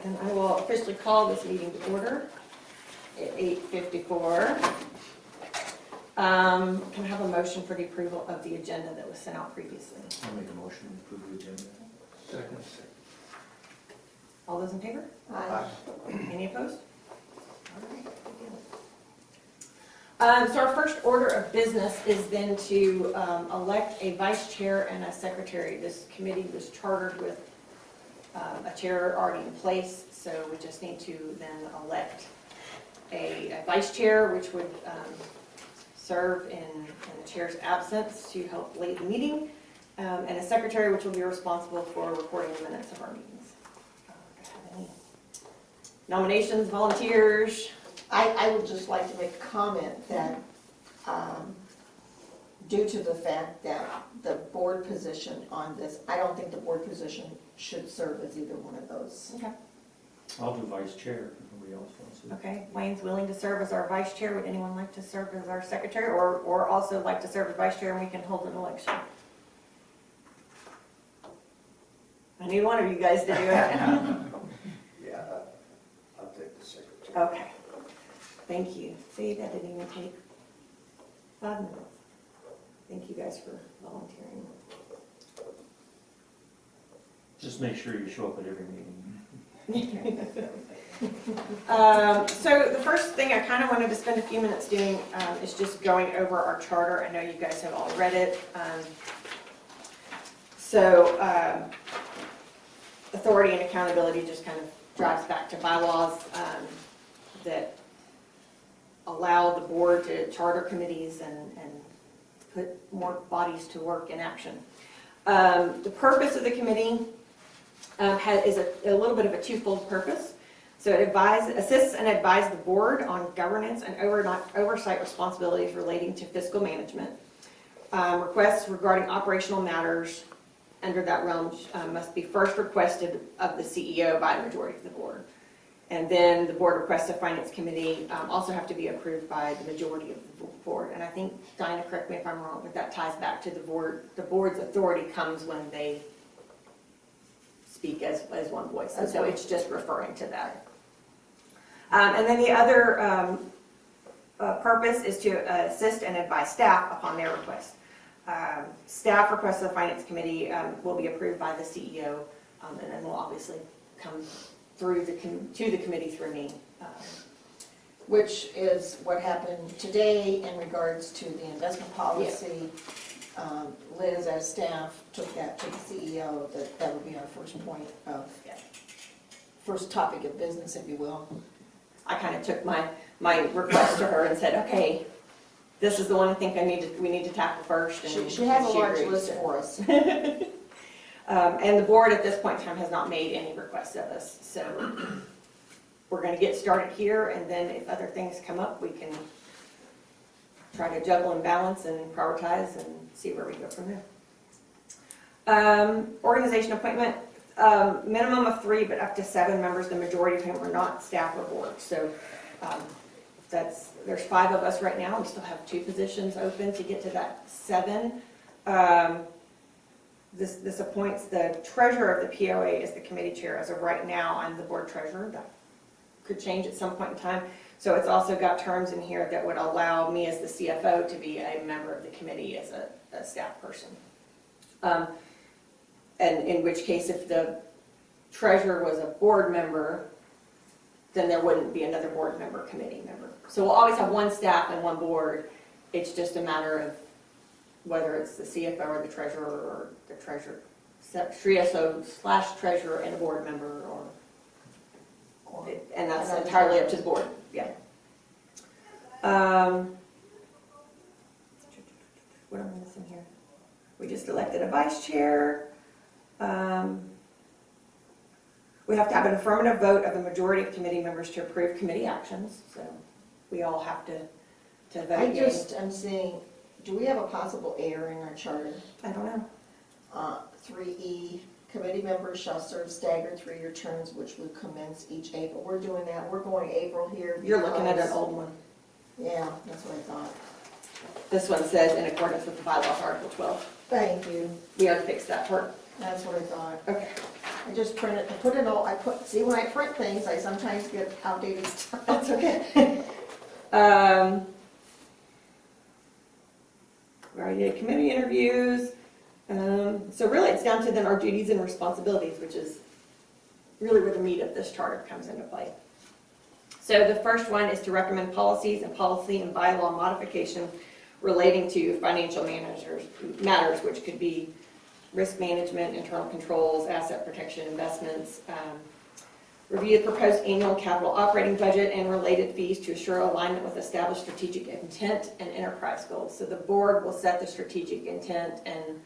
And I will officially call this meeting to order at 8:54. Can I have a motion for the approval of the agenda that was sent out previously? I'll make a motion to approve the agenda. Second. All those in favor? Aye. Any opposed? All right, good deal. So our first order of business is then to elect a vice chair and a secretary. This committee was chartered with a chair already in place, so we just need to then elect a vice chair, which would serve in the chair's absence to help lead the meeting, and a secretary, which will be responsible for recording the minutes of our meetings. Do I have any nominations, volunteers? I would just like to make a comment that due to the fact that the board position on this, I don't think the board position should serve as either one of those. Okay. I'll do vice chair if nobody else wants to. Okay, Wayne's willing to serve as our vice chair. Would anyone like to serve as our secretary, or also like to serve as vice chair and we can hold an election? I need one of you guys to do it. Yeah, I'll take the secretary. Okay, thank you. See, that didn't even take 5 minutes. Thank you guys for volunteering. Just make sure you show up at every meeting. So the first thing I kind of wanted to spend a few minutes doing is just going over our charter. I know you guys have all read it. Authority and accountability just kind of drives back to bylaws that allow the board to charter committees and put more bodies to work in action. The purpose of the committee is a little bit of a twofold purpose. So it assists and advises the board on governance and oversight responsibilities relating to fiscal management. Requests regarding operational matters under that realm must be first requested of the CEO by a majority of the board. And then the board requests of finance committee also have to be approved by the majority of the board. And I think, Dinah, correct me if I'm wrong, but that ties back to the board. The board's authority comes when they speak as one voice. And so it's just referring to that. And then the other purpose is to assist and advise staff upon their request. Staff requests of the finance committee will be approved by the CEO, and then will obviously come through to the committee through me. Which is what happened today in regards to the investment policy. Liz, as staff, took that to the CEO, that would be our first point of, first topic of business, if you will. I kind of took my request to her and said, okay, this is the one I think we need to tackle first. And She has a large agreed, list so. for us. And the board at this point in time has not made any requests of us. So we're going to get started here, and then if other things come up, we can try to juggle and balance and prioritize and see where we go from there. Organization appointment, minimum of 3, but up to 7 members, the majority of whom are not staff or board. So there's 5 of us right now. We still have 2 positions open to get to that 7. This appoints the treasurer of the POA as the committee chair. As of right now, I'm the board treasurer. That could change at some point in time. So it's also got terms in here that would allow me as the CFO to be a member of the committee as a staff person. And in which case, if the treasurer was a board member, then there wouldn't be another board member, committee member. So we'll always have 1 staff and 1 board. It's just a matter of whether it's the CFO or the treasurer or the treasurer, CSO/treasurer and a board member, and that's entirely up to the board. Yeah. What am I missing here? We just elected a vice chair. We have to have an affirmative vote of a majority of committee members to approve committee actions. So we all have to vote. I'm seeing, do we have a possible error in our charter? I don't know. 3E, committee members shall serve staggered 3-year terms, which will commence each April. We're doing that. We're going April here. You're looking at an because- old one. Yeah, that's what I thought. This one says in accordance with the bylaws, Article 12. Thank you. We already fixed that part. That's what I thought. Okay. I just print it, see, when I print things, I sometimes get outdated stuff. That's okay. We already did committee interviews. So really, it's down to then our duties and responsibilities, which is really where the meat of this charter comes into play. So the first one is to recommend policies and policy and bylaw modification relating to financial matters, which could be risk management, internal controls, asset protection, investments, review the proposed annual capital operating budget and related fees to assure alignment with established strategic intent and enterprise goals. So the board will set the strategic intent and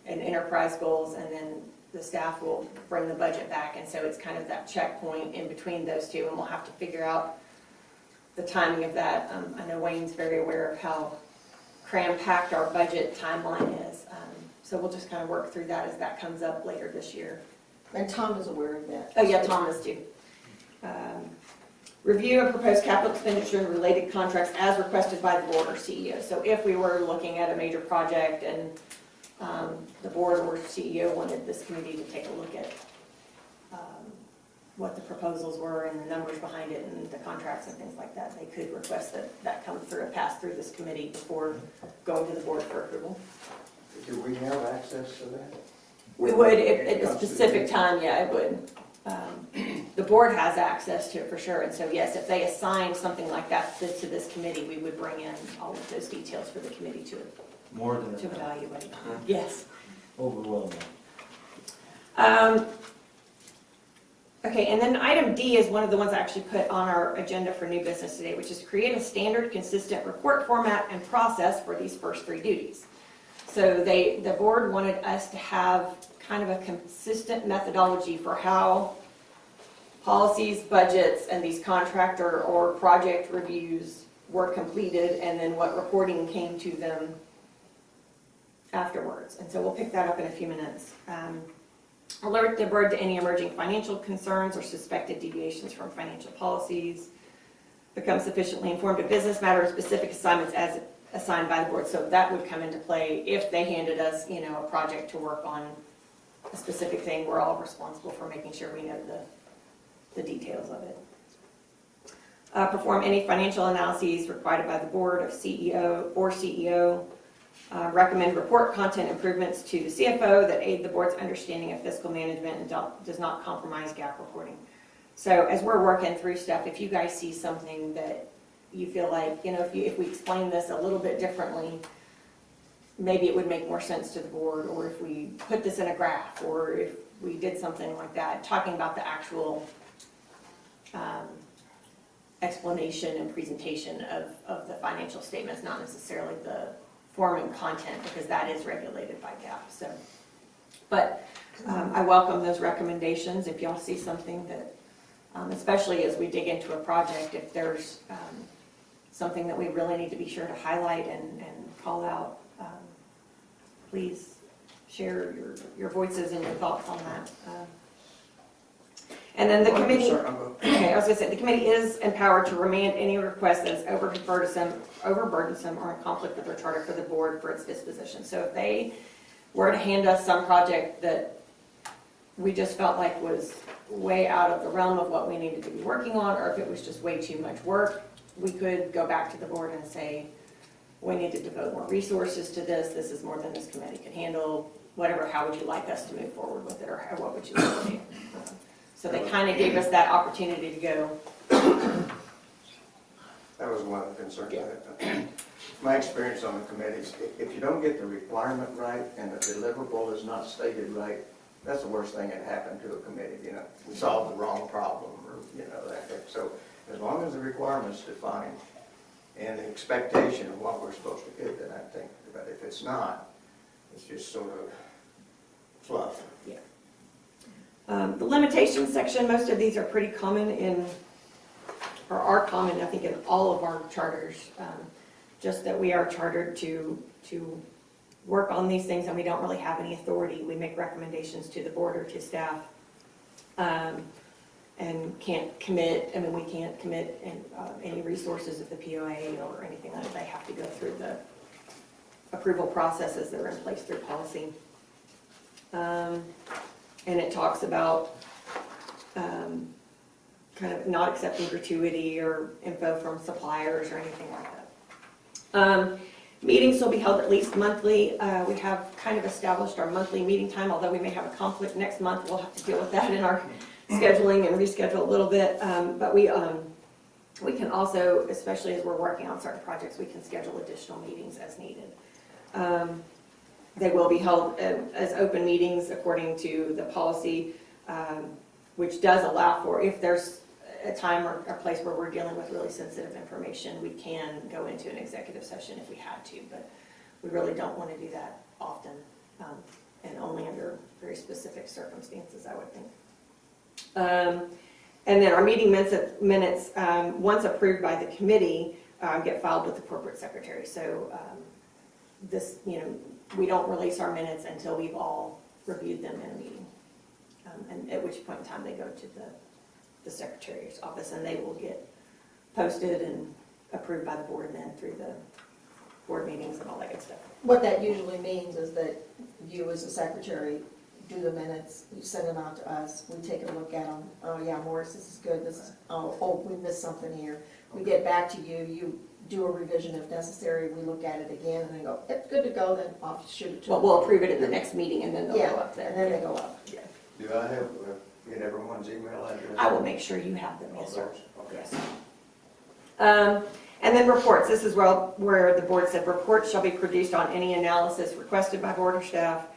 enterprise goals, and then the staff will bring the budget back. And so it's kind of that checkpoint in between those two, and we'll have to figure out the timing of that. I know Wayne's very aware of how cram-packed our budget timeline is. So we'll just kind of work through that as that comes up later this year. And Tom is aware of that. Oh, yeah, Tom is too. Review and propose capital expenditure and related contracts as requested by the board or CEO. So if we were looking at a major project and the board or CEO wanted this committee to take a look at what the proposals were and the numbers behind it and the contracts and things like that, they could request that come through and pass through this committee before going to the board for approval. Do we have access to that? We would, at a specific time, yeah, it would. The board has access to it for sure, and so yes, if they assign something like that to this committee, we would bring in all of those details for the committee More than to enough. evaluate. Yes. Overwhelming. Okay, and then item D is one of the ones I actually put on our agenda for new business today, which is create a standard, consistent report format and process for these first three duties. So the board wanted us to have kind of a consistent methodology for how policies, budgets, and these contractor or project reviews were completed, and then what reporting came to them afterwards. And so we'll pick that up in a few minutes. Alert the board to any emerging financial concerns or suspected deviations from financial policies. Become sufficiently informed of business matters, specific assignments as assigned by the board. So that would come into play if they handed us, a project to work on a specific thing. We're all responsible for making sure we know the details of it. Perform any financial analyses required by the board of CEO. Recommend report content improvements to the CFO that aid the board's understanding of fiscal management and does not compromise GAAP reporting. So as we're working through stuff, if you guys see something that you feel like, if we explain this a little bit differently, maybe it would make more sense to the board, or if we put this in a graph, or if we did something like that, talking about the actual explanation and presentation of the financial statements, not necessarily the form and content, because that is regulated by GAAP. So, but I welcome those recommendations. If y'all see something that, especially as we dig into a project, if there's something that we really need to be sure to highlight and call out, please share your voices and your thoughts on that. And then the committee, okay, I was going to say, the committee is empowered to remand any request that is overburdensome or in conflict with their charter for the board for its disposition. So if they were to hand us some project that we just felt like was way out of the realm of what we needed to be working on, or if it was just way too much work, we could go back to the board and say, we need to devote more resources to this. This is more than this committee can handle. Whatever, how would you like us to move forward with it, or what would you like to do? So they kind of gave us that opportunity to go. That was one of the concerns. My experience on the committees, if you don't get the requirement right and the deliverable is not stated right, that's the worst thing that happened to a committee. We solved the wrong problem, or that. So as long as the requirement's defined and the expectation of what we're supposed to do, then I think. But if it's not, it's just sort of fluff. Yeah. The limitations section, most of these are pretty common are common, I think, in all of our charters. Just that we are chartered to work on these things, and we don't really have any authority. We make recommendations to the board or to staff, and can't commit. We can't commit any resources of the POA or anything like that. They have to go through the approval processes that are in place through policy. And it talks about kind of not accepting gratuity or info from suppliers or anything like that. Meetings will be held at least monthly. We have kind of established our monthly meeting time, although we may have a conflict next month. We'll have to deal with that in our scheduling and reschedule a little bit. But we can also, especially as we're working on certain projects, we can schedule additional meetings as needed. They will be held as open meetings according to the policy, which does allow for, if there's a time or a place where we're dealing with really sensitive information, we can go into an executive session if we had to, but we really don't want to do that often, and only under very specific circumstances, I would think. And then our meeting minutes, once approved by the committee, get filed with the corporate secretary. So this, we don't release our minutes until we've all reviewed them in a meeting, and at which point in time they go to the secretary's office, and they will get posted and approved by the board, and then through the board meetings and all that good stuff. What that usually means is that you as the secretary do the minutes, you send them out to us, we take a look at them. Oh yeah, Morris, this is good, this is, oh, we missed something here. We get back to you, you do a revision if necessary, we look at it again, and then go, it's good to go, then I'll shoot it to them. Well, we'll approve it in the next meeting, and then they'll go up there. And then they go up. Yeah. Do I have, get everyone's email address? I will make sure you have them, yes, sir. Okay. Yes. And then reports. This is where the board said reports shall be produced on any analysis requested by board or staff.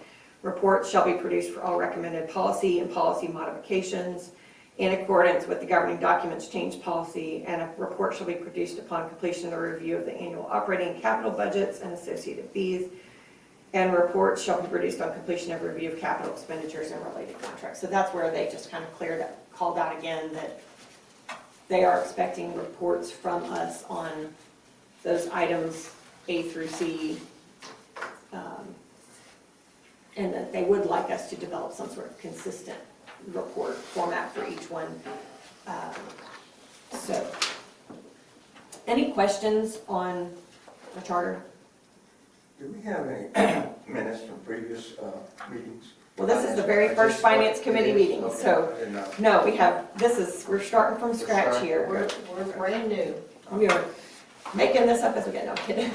Reports shall be produced for all recommended policy and policy modifications in accordance with the governing documents change policy, and a report shall be produced upon completion of the review of the annual operating and capital budgets and associated fees. And reports shall be produced on completion of review of capital expenditures and related contracts. So that's where they just kind of called out again that they are expecting reports from us on those items A through C, and that they would like us to develop some sort of consistent report format for each one. So, any questions on the charter? Do we have any minutes from previous meetings? Well, this is the very first finance committee meeting, Okay, so, I didn't know. no, we're starting from scratch here. We're brand new. We are making this up as we go, no I'm kidding.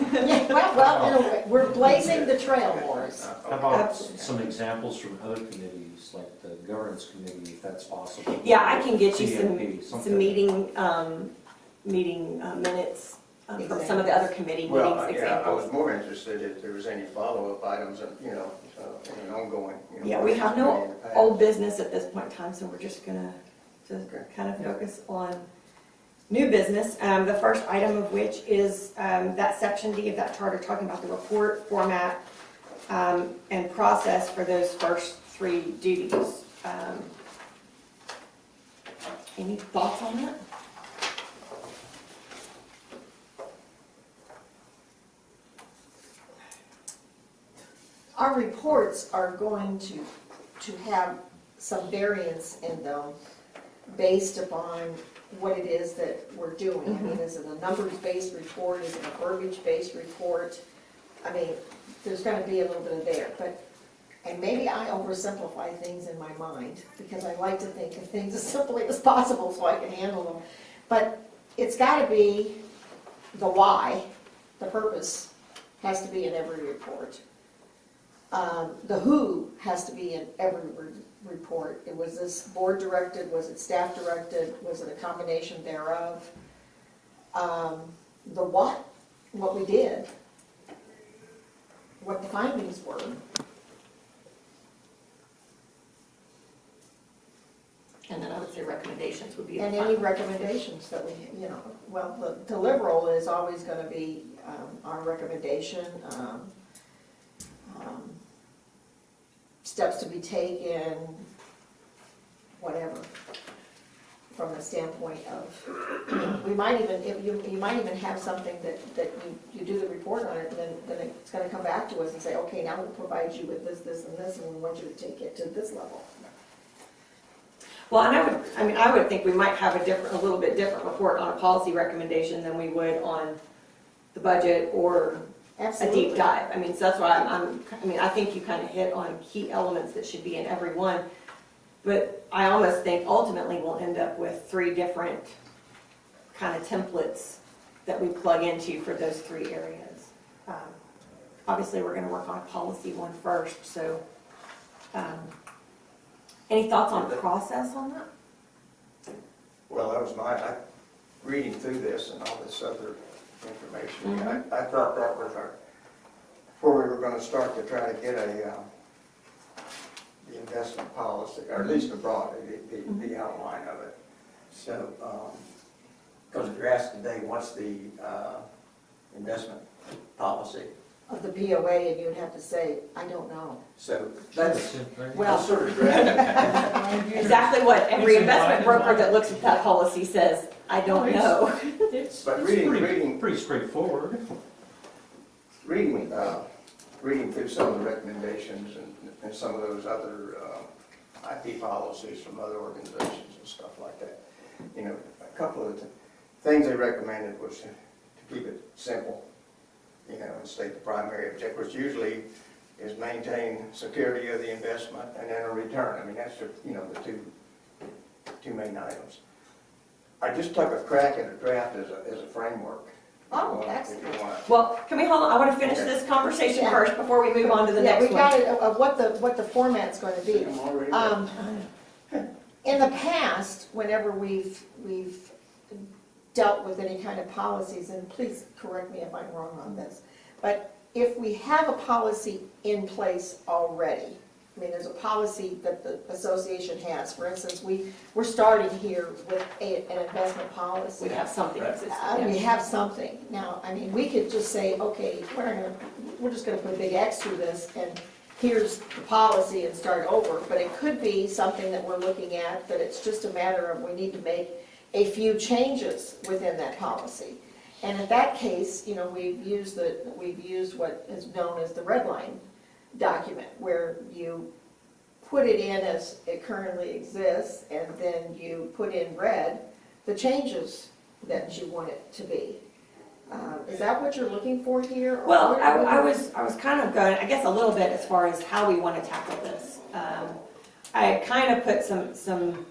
Well, in a way, we're blazing the trail, Morris. How about some examples from other committees, like the governance committee, if that's possible? Yeah, I can get you CMP, some something. meeting minutes from some of the other committee meetings Well, yeah, I examples. was more interested if there was any follow-up items, and, in an ongoing. Yeah, we have no old business at this point in time, so we're just gonna kind of focus on new business. The first item of which is that section D of that charter talking about the report format and process for those first three duties. Any thoughts on that? Our reports are going to have some variance in them based upon what it is that we're doing. I mean, is it a numbers-based report, is it a verbiage-based report? I mean, there's gonna be a little bit of there, and maybe I oversimplify things in my mind, because I like to think of things as simply as possible so I can handle them. But it's gotta be the why, the purpose, has to be in every report. The who has to be in every report. Was this board directed, was it staff directed, was it a combination thereof? The what we did, what the findings were. And then I would say recommendations would be. And any recommendations that we, well, the deliverable is always gonna be our recommendation, steps to be taken, whatever, from the standpoint of, we might even, if you might even have something that you do the report on it, and then it's gonna come back to us and say, okay, now we'll provide you with this, this, and this, and we want you to take it to this level. Well, and I would think we might have a little bit different report on a policy recommendation than we would on the budget or a deep dive. I mean, so that's why I think you kind of hit on key elements that should be in every one. But I almost think ultimately we'll end up with 3 different kind of templates that we plug into for those 3 areas. Obviously, we're gonna work on policy one first, so, any thoughts on process on that? Well, that was reading through this and all this other information, I thought that was where we were gonna start to try to get the investment policy, or at least the outline of it. So, because if you're asked today, what's the investment policy? Of the POA, and you would have to say, I don't know. So that's Well- sort of drafted. Exactly what every It's investment implied. broker that looks at that policy says, I don't know. It's But pretty straightforward. Reading through some of the recommendations and some of those other IP policies from other organizations and stuff like that. You know, a couple of the things they recommended was to keep it simple, you know, and state the primary objective, which usually is maintain security of the investment and then a return. I mean, that's the, you know, the two main items. I just took a crack at a draft as a framework. Oh, If you excellent. want. Well, can we hold on, I want to finish this conversation Yeah. first before we move on to the Yeah, next we one. got it, of what the format's going to be. I'm already ready. In the past, whenever we've dealt with any kind of policies, and please correct me if I'm wrong on this, but if we have a policy in place already, I mean, there's a policy that the association has, for instance, we're starting here with an investment policy. We have something existing. We yeah. have something. Now, I mean, we could just say, okay, we're just gonna put a big X through this, and here's the policy and start over. But it could be something that we're looking at, that it's just a matter of we need to make a few changes within that policy. And in that case, you know, we've used what is known as the red line document, where you put it in as it currently exists, and then you put in red the changes that you want it to be. Is that what you're looking for here? or Well, what- I was kind of going, I guess a little bit as far as how we want to tackle this. I kind of put some,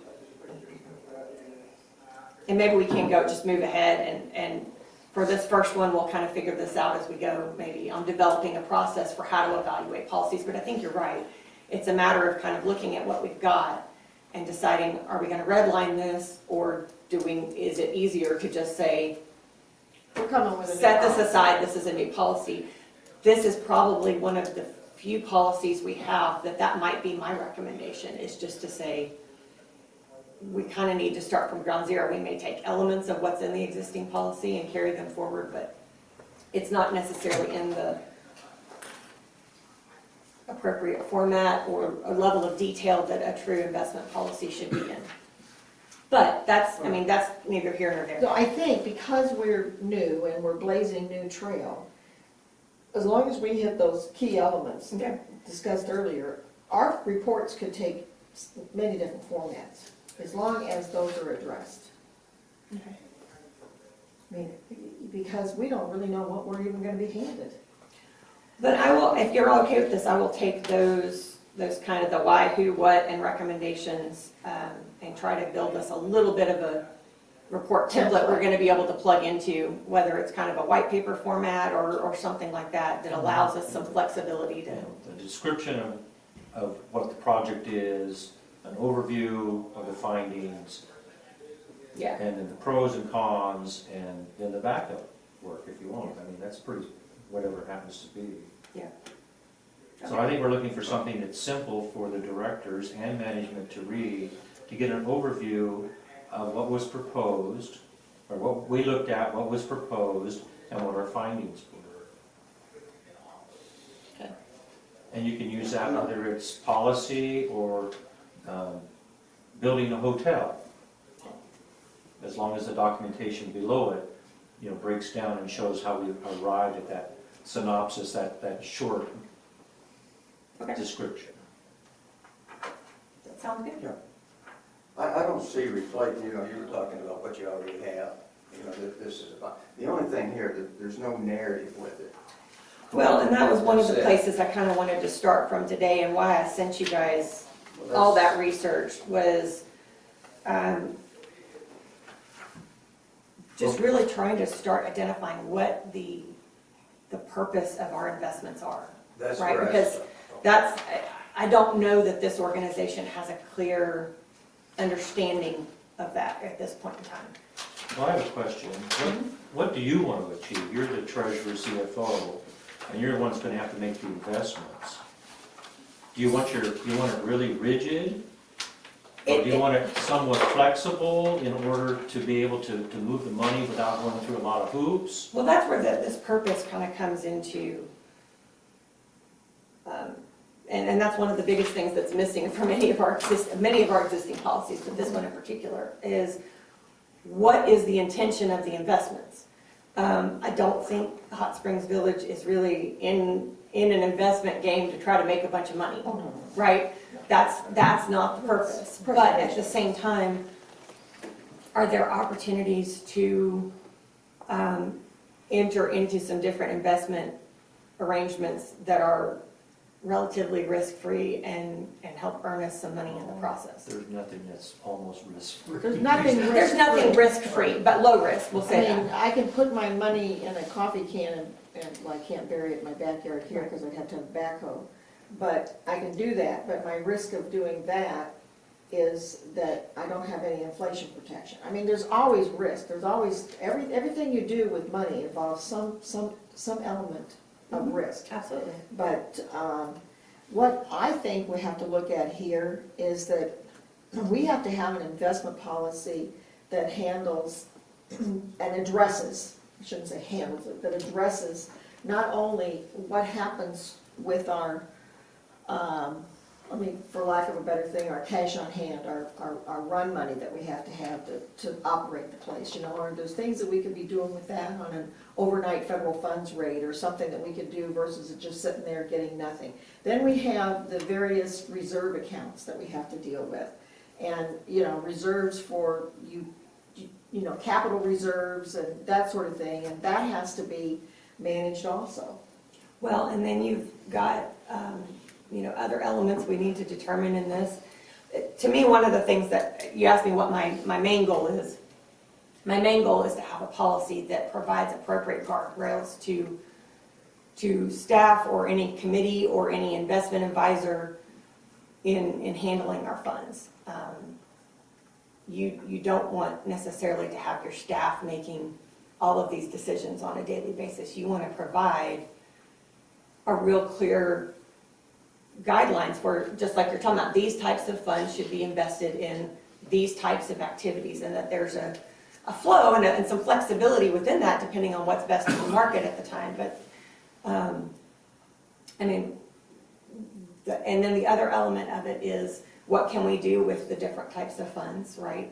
and maybe we can just move ahead, and for this first one, we'll kind of figure this out as we go, maybe on developing a process for how to evaluate policies, but I think you're right. It's a matter of kind of looking at what we've got and deciding, are we going to redline this, or is it easier to just say, We're coming with a new set this policy. aside, this is a new policy. This is probably one of the few policies we have that might be my recommendation, is just to say, we kind of need to start from ground zero. We may take elements of what's in the existing policy and carry them forward, but it's not necessarily in the appropriate format or a level of detail that a true investment policy should be in. But that's neither here nor there. So I think because we're new and we're blazing new trail, as long as we hit those key elements Okay. discussed earlier, our reports could take many different formats, as long as those are addressed. Okay. I mean, because we don't really know what we're even gonna be handed. But I will, if you're okay with this, I will take those kind of the why, who, what, and recommendations, and try to build us a little bit of a report template we're gonna be able to plug into, whether it's kind of a white paper format or something like that allows us some flexibility to. The description of what the project is, an overview of the findings, Yeah. and then the pros and cons, and then the backup work if you want. I mean, that's pretty, whatever it happens to be. Yeah. So I think we're looking for something that's simple for the directors and management to read, to get an overview of what was proposed, or what we looked at, what was proposed, and what our findings were. Okay. And you can use that whether it's policy or building a hotel. As long as the documentation below it, you know, breaks down and shows how we arrived at that synopsis, that short Okay. description. That sounds good. Yeah. I don't see reflecting, you know, you were talking about what you already have, you know, that this is about, the only thing here, that there's no narrative with it. Well, and that was one of the That's it. places I kind of wanted to start from today, and why I sent you guys all that research was just really trying to start identifying what the purpose of our investments are. That's right? where I Because start. that's, I don't know that this organization has a clear understanding of that at this point in time. Well, I have a question. What do you want to achieve? You're the treasurer, CFO, and you're the one that's going to have to make the investments. Do you want it really rigid? Or do you want it somewhat flexible in order to be able to move the money without going through a lot of hoops? Well, that's where this purpose kind of comes into, and that's one of the biggest things that's missing from many of our existing policies, but this one in particular, is what is the intention of the investments? I don't think Hot Springs Village is really in an investment game to try to make a bunch of money, right? That's not the purpose. But at the same time, are there opportunities to enter into some different investment arrangements that are relatively risk-free and help earn us some money in the process? There's nothing that's almost risk-free. There's nothing risk-free. There's nothing risk-free, but low risk, we'll say I mean, that. I can put my money in a coffee can and well, I can't bury it in my backyard here because I'd have to have a backhoe. But I can do that, but my risk of doing that is that I don't have any inflation protection. I mean, there's always risk. There's always, everything you do with money involves some element of risk. Absolutely. But what I think we have to look at here is that we have to have an investment policy that handles and addresses, I shouldn't say handles it, that addresses not only what happens with our, for lack of a better thing, our cash on hand, our run money that we have to operate the place, you know, or there's things that we could be doing with that on an overnight federal funds rate or something that we could do versus it just sitting there getting nothing. Then we have the various reserve accounts that we have to deal with. And, you know, reserves for you know, capital reserves and that sort of thing, and that has to be managed also. Well, and then you've got, you know, other elements we need to determine in this. To me, one of the things that, you asked me what my main goal is. My main goal is to have a policy that provides appropriate guardrails to staff or any committee or any investment advisor in handling our funds. You don't want necessarily to have your staff making all of these decisions on a daily basis. You want to provide a real clear guidelines for, just like you're talking about, these types of funds should be invested in these types of activities, and that there's a flow and some flexibility within that depending on what's best in the market at the time. But I mean, and then the other element of it is, what can we do with the different types of funds, right?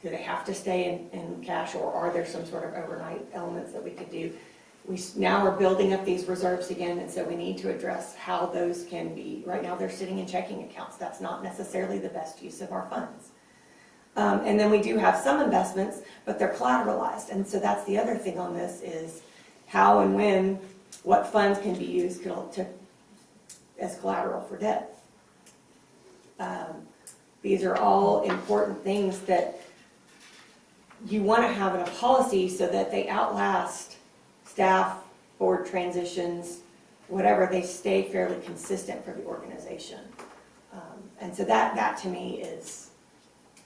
Do they have to stay in cash, or are there some sort of overnight elements that we could do? Now we're building up these reserves again, and so we need to address how those can be. Right now they're sitting in checking accounts. That's not necessarily the best use of our funds. And then we do have some investments, but they're collateralized. And so that's the other thing on this is how and when, what funds can be used as collateral for debt. These are all important things that you want to have in a policy so that they outlast staff, board transitions, whatever, they stay fairly consistent for the organization. And so that to me is,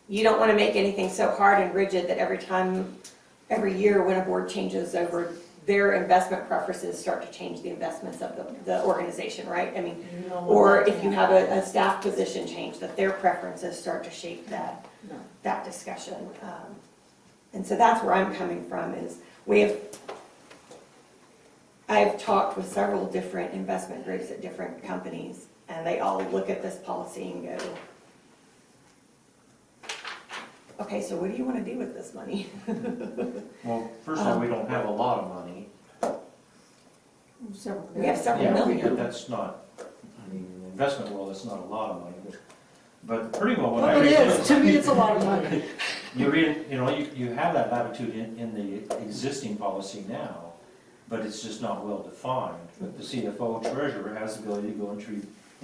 you don't want to make anything so hard and rigid that every year when a board changes over, their investment preferences start to change the investments of the organization, right? I mean, or if you have a staff position change, that their preferences start to shape that discussion. And so that's where I'm coming from is, I've talked with several different investment groups at different companies, and they all look at this policy and go, okay, so what do you want to do with this money? Well, first of all, we don't have a lot of money. We have several Yeah, million. but that's not, I mean, in the investment world, it's not a lot of money. But pretty well, what Well, I it read is, to me, it's a lot of money. You read, you have that latitude in the existing policy now, but it's just not well defined. But the CFO treasurer has the ability to go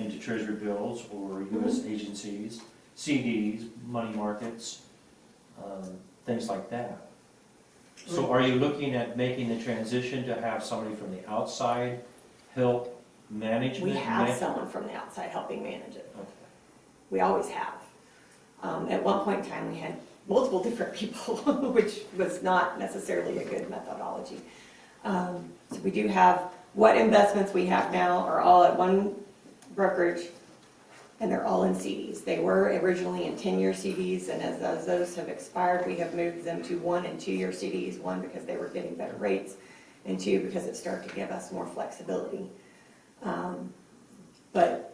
into treasury bills or US agencies, CDs, money markets, things like that. So are you looking at making the transition to have somebody from the outside help management? We have someone from the outside helping manage it. Okay. We always have. At one point in time, we had multiple different people, which was not necessarily a good methodology. So we do have, what investments we have now are all at one brokerage, and they're all in CDs. They were originally in 10-year CDs, and as those have expired, we have moved them to 1- and 2-year CDs, one because they were getting better rates, and two because it started to give us more flexibility. But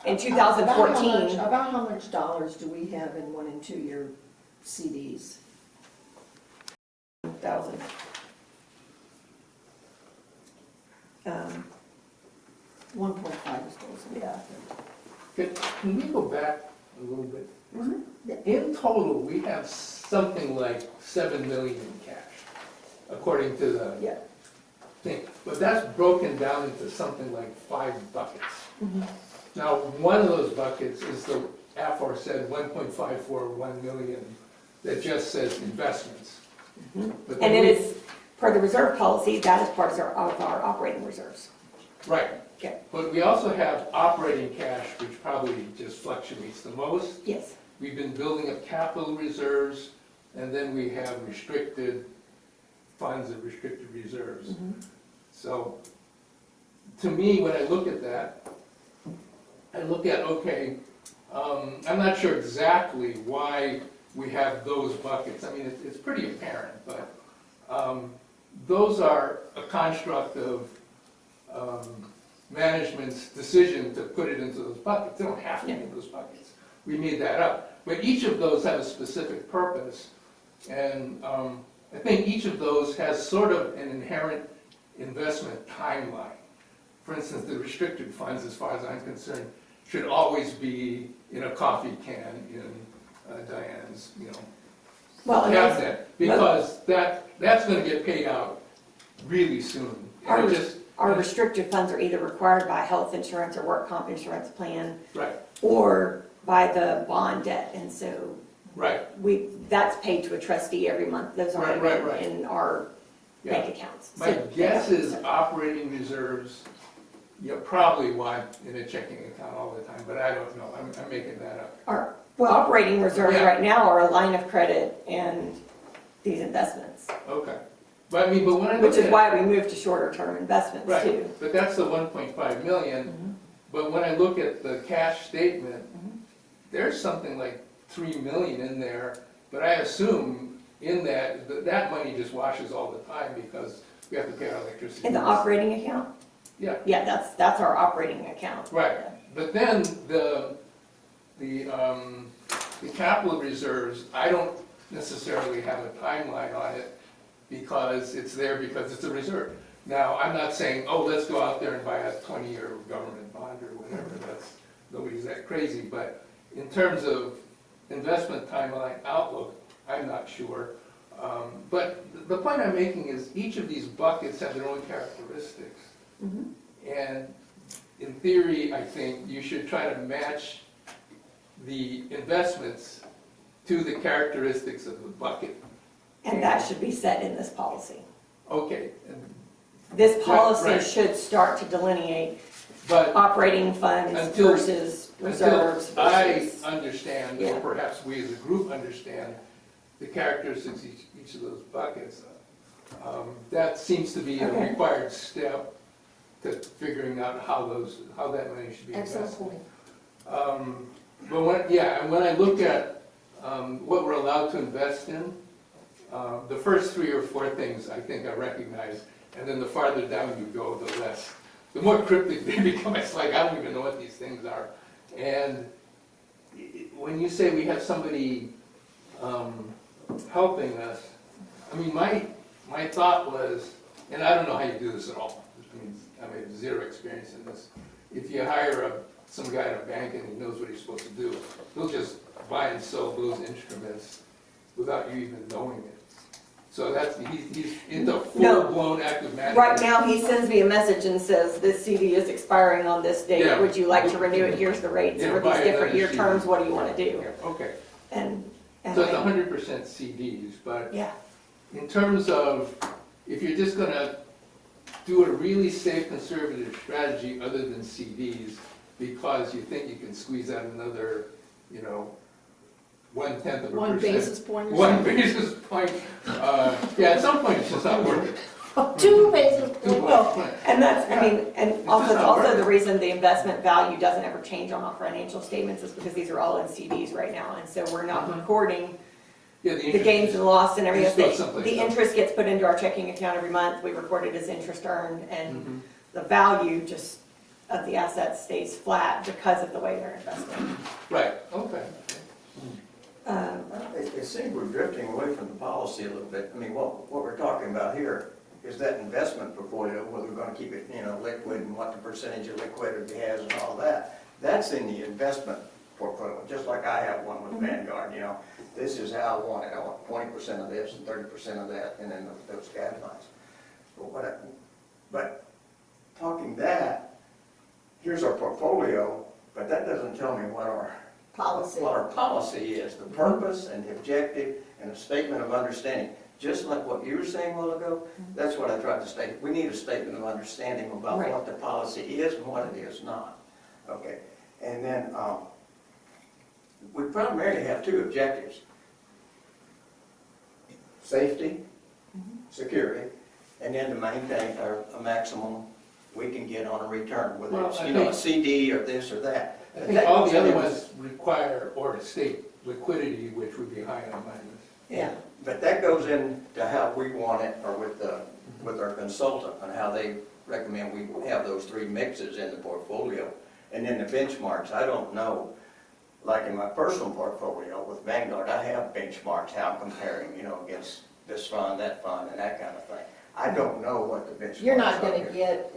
in 2014. About how much dollars do we have in 1- and 2-year CDs? 1,000. 1.5 is close. Yeah. Can we go back a little bit? Yeah. In total, we have something like 7 million in cash, according to the Yeah. thing. But that's broken down into something like 5 buckets. Now, one of those buckets is the aforesaid 1.541 million that just says investments. But then And it we- is, per the reserve policy, that is part of our operating reserves. Right. Okay. But we also have operating cash, which probably just fluctuates the most. Yes. We've been building up capital reserves, and then we have restricted funds and restricted reserves. So, to me, when I look at that, I look at, okay, I'm not sure exactly why we have those buckets. I mean, it's pretty apparent, but those are a construct of management's decision to put it into those buckets. They don't have to be in those buckets. We made that up. But each of those have a specific purpose, and I think each of those has sort of an inherent investment timeline. For instance, the restricted funds, as far as I'm concerned, should always be in a coffee can in Diane's, Well, and those- cabinet, because that's going to get paid out really soon. And it just- our restricted funds are either required by health insurance or work comp insurance plan, Right, or by the bond debt, and so right. that's paid to a trustee every month. Those are Right. in our Yeah. bank accounts. My So- guess is operating reserves, you probably want in a checking account all the time, but I don't know. I'm making that up. Well, operating reserves Yeah. right now are a line of credit and these investments, Okay. But when I look which is at- why we moved to shorter term investments Right, too. but that's the 1.5 million. But when I look at the cash statement, there's something like 3 million in there, but I assume in that money just washes all the time because we have to pay our electricity. In the operating account? Yeah, Yeah, that's our operating account. right. But then the capital reserves, I don't necessarily have a timeline on it because it's there because it's a reserve. Now, I'm not saying, oh, let's go out there and buy a 20-year government bond or whatever, nobody's that crazy, but in terms of investment timeline outlook, I'm not sure. But the point I'm making is each of these buckets have their own characteristics. And in theory, I think you should try to match the investments to the characteristics of the bucket. And that should be set in this policy. Okay, This policy Right. should start to delineate but operating funds Until- versus reserves until I versus. understand, Yeah. or perhaps we as a group understand, the characteristics of each of those buckets, that seems to be a Okay. required step to figuring out how that money should be invested. Excellent point. But when I look at what we're allowed to invest in, the first 3 or 4 things I think I recognize, and then the farther down you go, the more cryptic they become. It's like, I don't even know what these things are. And when you say we have somebody helping us, I mean, my thought was, and I don't know how you do this at all, I have 0 experience in this. If you hire some guy at a bank and he knows what he's supposed to do, he'll just buy and sell those instruments without you even knowing it. So that's, he's into No. full-blown active management. Right now, he sends me a message and says, this CD is expiring on this date, Yeah. would you like to renew it? Here's the rates Yeah, for buy these different another year CD. terms, what do you want to do? Okay, And so it's I- 100% CDs, but yeah, in terms of, if you're just gonna do a really safe conservative strategy other than CDs, because you think you can squeeze out another, 1/10 of a One percent. basis point or One something. basis point, yeah, at some point it's just not worth it. 2 basis points. well, and that's, I mean, and just also, not also worth the it. reason the investment value doesn't ever change on our financial statements is because these are all in CDs right now, and so we're not Mhm. recording Yeah, the gains and loss and It's everything. still someplace The else. interest gets put into our checking account every month, we record it as interest earned, and Mhm. the value just of the assets stays flat because of the way they're invested. Right, okay. It seems we're drifting away from the policy a little bit. I mean, what we're talking about here is that investment portfolio, whether we're gonna keep it, liquid and what the percentage of liquidity has and all that. That's in the investment portfolio, just like I have one with Vanguard, This is how I want it. I want 20% of this and 30% of that, and then those guidelines. But talking that, here's our portfolio, but that doesn't tell me what our Policy. what our policy is, the purpose and the objective and a statement of understanding. Just like what you were saying a while ago, that's what I tried to state. We need a statement of understanding about Right. what the policy is and what it is not. Okay, and then we primarily have 2 objectives. Safety, security, and then to maintain a maximum we can get on a return, whether Well, it's, I a think- CD or this or that. I think all the other ones require or state liquidity, which would be high on my list. Yeah. But that goes into how we want it, or with our consultant, on how they recommend we have those 3 mixes in the portfolio. And then the benchmarks, I don't know, like in my personal portfolio with Vanguard, I have benchmarks, how I'm comparing, against this fund, that fund, and that kind of thing. I don't know what the benchmarks are. You're not gonna here. get,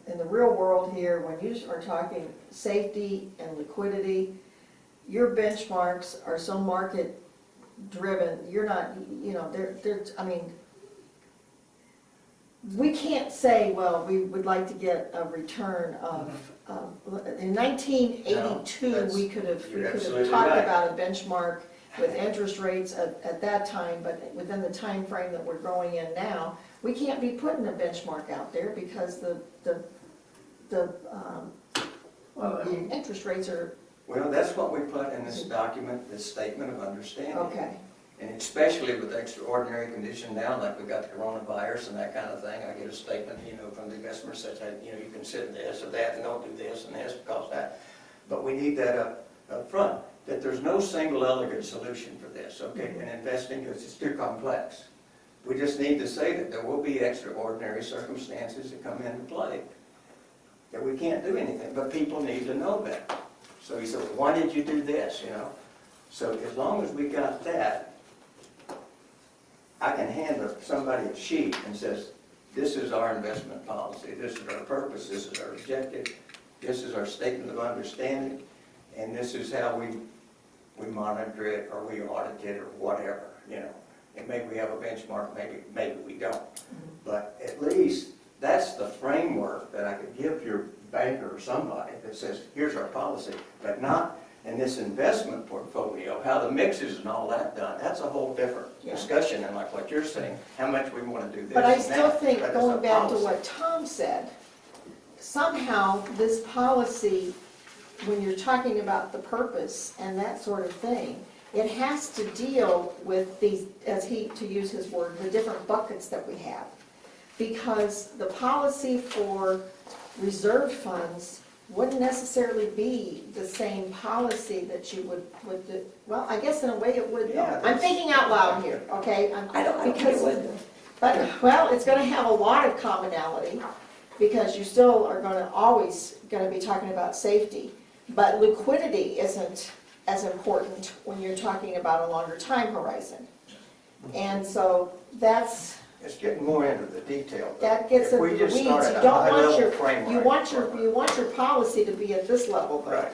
in the real world here, when you are talking safety and liquidity, your benchmarks are so market driven, you're not, we can't say, well, we would like to get a return of, in 1982, No, we could have you're absolutely talked right. about a benchmark with interest rates at that time, but within the time frame that we're going in now, we can't be putting a benchmark out there because the Well, I mean, interest rates are, well, that's what we put in this document, this statement of understanding. okay. And especially with extraordinary condition now, like we got the coronavirus and that kind of thing, I get a statement, from the investment says, you consider this or that, and don't do this and this because that. But we need that up front, that there's no single elegant solution for this, okay? And investing is just too complex. We just need to say that there will be extraordinary circumstances that come into play, that we can't do anything, but people need to know that. So he said, why did you do this, So as long as we got that, I can hand somebody a sheet and says, this is our investment policy, this is our purpose, this is our objective, this is our statement of understanding, and this is how we monitor it, or we audit it, or whatever, And maybe we have a benchmark, maybe we don't. But at least that's the framework that I could give your banker or somebody that says, here's our policy, but not in this investment portfolio, how the mixes and all that done. That's a whole different discussion, and like what you're saying, how much we want to do this But I and still that. think, But it's a going back to policy. what Tom said, somehow this policy, when you're talking about the purpose and that sort of thing, it has to deal with these, to use his word, the different buckets that we have. Because the policy for reserve funds wouldn't necessarily be the same policy that you would do. Well, I guess in a way it would. Yeah, I'm thinking out loud here, okay? I don't think it would. But, well, it's gonna have a lot of commonality, because you still are always gonna be talking about safety. But liquidity isn't as important when you're talking about a longer time horizon. And so that's, It's getting more into the detail. that gets If into we the just weeds. You start at a don't want high-level your, framework. you want your policy to be at this level, though. Right.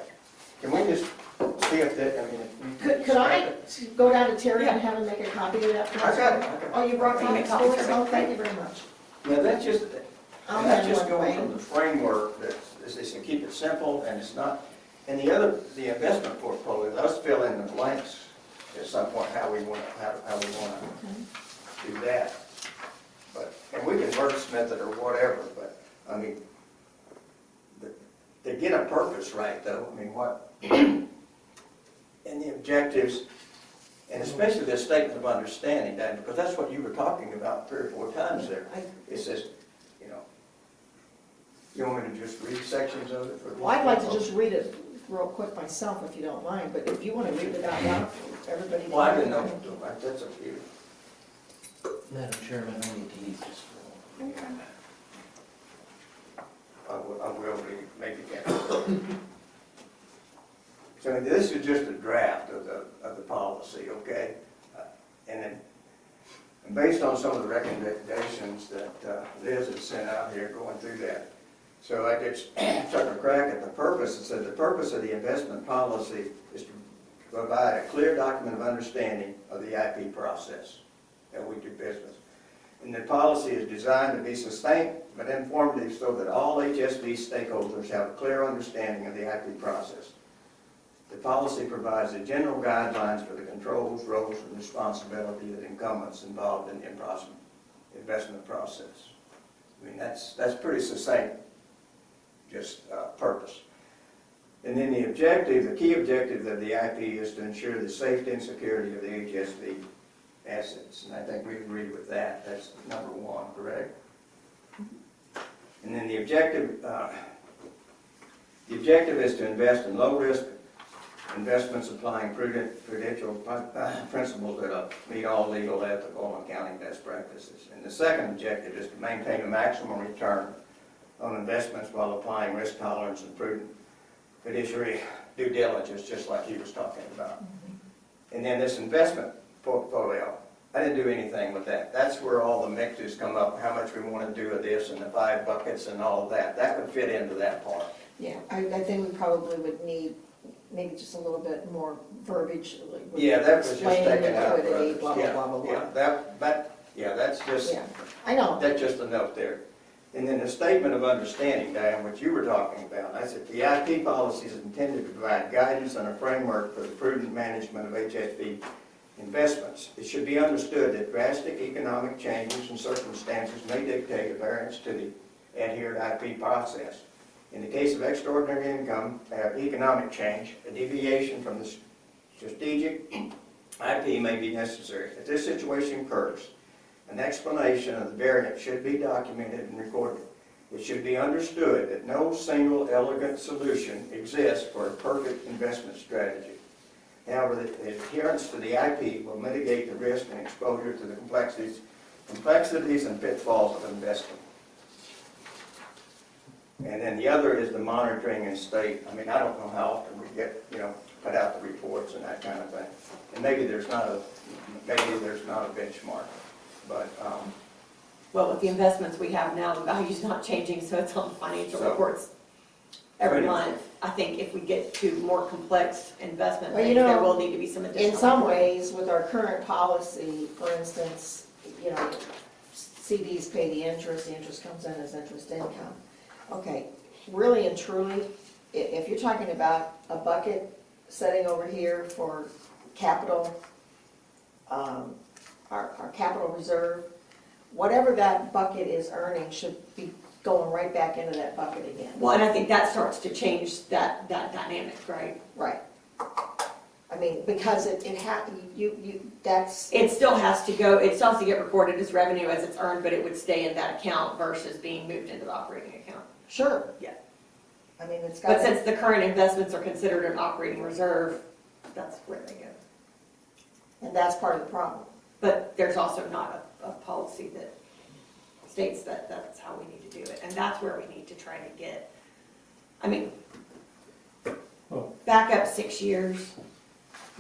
Can we just See if that, I mean, if you. Could I go down to Terry and have him make a copy of that for us? I got it. Oh, you brought Can you make copies for copies us? of it? Oh, thank you very much. Now, that's just, I'll and that's have just one, going Wayne. from the framework that is to keep it simple, and it's not, and the investment portfolio, let's fill in the blanks at some point, how we want to do that. But, and we can wordsmith it or whatever, but, I mean, to get a purpose right, though, I mean, what, and the objectives, and especially this statement of understanding, Dan, because that's what you were talking about 3 or 4 times there. It says, you know, you want me to just read sections of it? For Well, I'd like to just read it real quick myself, if you don't mind, but if you want to read it out loud, everybody. Well, I didn't know, that's up to you. Madam Chairman, I need to eat this for a moment. I will be, maybe can't. So this is just a draft of the policy, okay? And then, and based on some of the recommendations that Liz has sent out here going through that. So I just took a crack at the purpose. It said the purpose of the investment policy is to provide a clear document of understanding of the IP process that we do business. And the policy is designed to be succinct but informative so that all HSV stakeholders have a clear understanding of the IP process. The policy provides the general guidelines for the controls, roles, and responsibility of the incumbents involved in the investment process. I mean, that's pretty succinct, just purpose. And then the objective, the key objective of the IP is to ensure the safety and security of the HSV assets. And I think we agree with that. That's number 1, correct? And then the objective is to invest in low-risk investments applying prudential principles that meet all legal, ethical, and accounting best practices. And the second objective is to maintain a maximum return on investments while applying risk tolerance and prudent fiduciary due diligence, just like he was talking about. And then this investment portfolio, I didn't do anything with that. That's where all the mixes come up, how much we want to do of this and the 5 buckets and all of that. That would fit into that part. Yeah, I think we probably would need maybe just a little bit more verbiage. Like with Yeah, that was just explaining taken out. liquidity, blah, blah, Yeah, blah, blah, blah. yeah, that's just, Yeah, I know. that's just a note there. And then the statement of understanding, Diane, what you were talking about, I said the IP policy is intended to provide guidance and a framework for the prudent management of HSV investments. It should be understood that drastic economic changes and circumstances may dictate a variance to the adhered IP process. In the case of extraordinary economic change, a deviation from the strategic IP may be necessary. If this situation occurs, an explanation of the variance should be documented and recorded. It should be understood that no single elegant solution exists for a perfect investment strategy. However, the adherence to the IP will mitigate the risk and exposure to the complexities and pitfalls of investing. And then the other is the monitoring and state. I mean, I don't know how often we get, put out the reports and that kind of thing. And maybe there's not a benchmark, but, Well, with the investments we have now, the value's not changing, so it's on the financial So- reports every Anyway. month. I think if we get to more complex investment Well, things, there will need to be some additional. In some ways, with our current policy, for instance, CDs pay the interest comes in as interest income. Okay, really and truly, if you're talking about a bucket setting over here for capital, our capital reserve, whatever that bucket is earning should be going right back into that bucket again. Well, and I think that starts to change that dynamic, right? Right. I mean, because that's, It still has to go, it still has to get recorded as revenue as it's earned, but it would stay in that account versus being moved into the operating account. sure. Yeah. I mean, it's But got, since the current investments are considered an operating reserve, that's where they go. and that's part of the problem. But there's also not a policy that states that that's how we need to do it. And that's where we need to try to get, I mean, back up 6 years,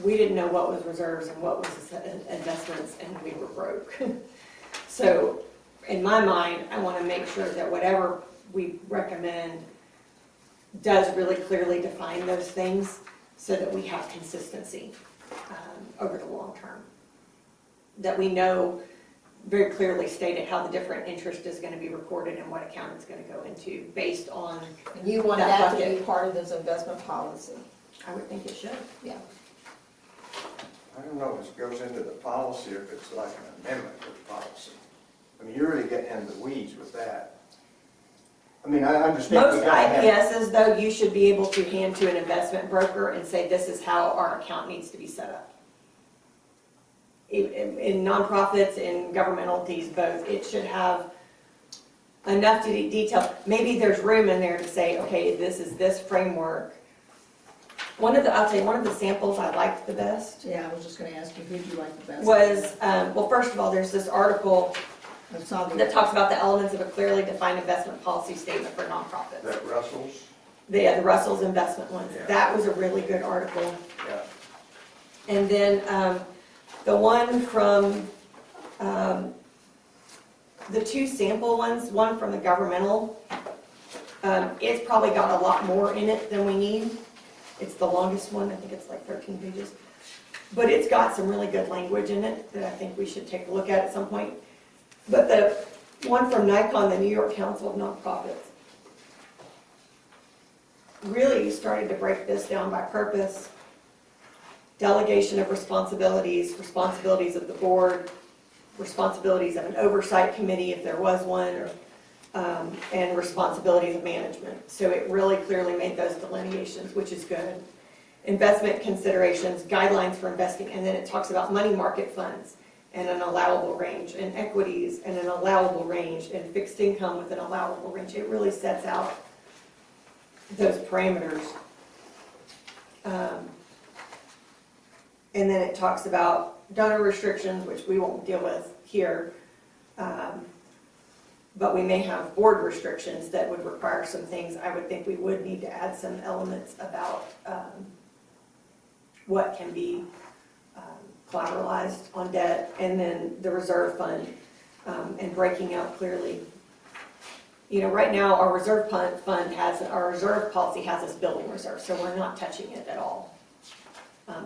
we didn't know what was reserves and what was investments, and we were broke. So in my mind, I want to make sure that whatever we recommend does really clearly define those things so that we have consistency over the long term. That we know very clearly stated how the different interest is going to be recorded and what account it's going to go into based on, And you want That that to be bucket. part of this investment policy? I would think it should. Yeah. I don't know if it goes into the policy or if it's like an amendment to the policy. I mean, you're really getting into the weeds with that. I mean, I understand. Most IPSs, though, you should be able to hand to an investment broker and say, this is how our account needs to be set up. In nonprofits, in governmental entities, both, it should have enough detail. Maybe there's room in there to say, okay, this is this framework. I'll tell you, one of the samples I liked the best Yeah, I was just gonna ask you, who'd you like the best? was, well, first of all, there's this article I saw the- that talks about the elements of a clearly defined investment policy statement for nonprofits. That Russell's, The Russell's investment ones. Yeah. That was a really good article. yeah. And then the one from, the two sample ones, one from the governmental, it's probably got a lot more in it than we need. It's the longest one, I think it's like 13 pages. But it's got some really good language in it that I think we should take a look at some point. But the one from NICON, the New York Council of Nonprofits, really started to break this down by purpose, delegation of responsibilities, responsibilities of the board, responsibilities of an oversight committee if there was one, or, and responsibilities of management. So it really clearly made those delineations, which is good. Investment considerations, guidelines for investing, and then it talks about money market funds and an allowable range, and equities and an allowable range, and fixed income with an allowable range. It really sets out those parameters. And then it talks about donor restrictions, which we won't deal with here. But we may have board restrictions that would require some things. I would think we would need to add some elements about what can be collateralized on debt, and then the reserve fund, and breaking out clearly. You know, right now, our reserve fund has, our reserve policy has us building reserve, so we're not touching it at all.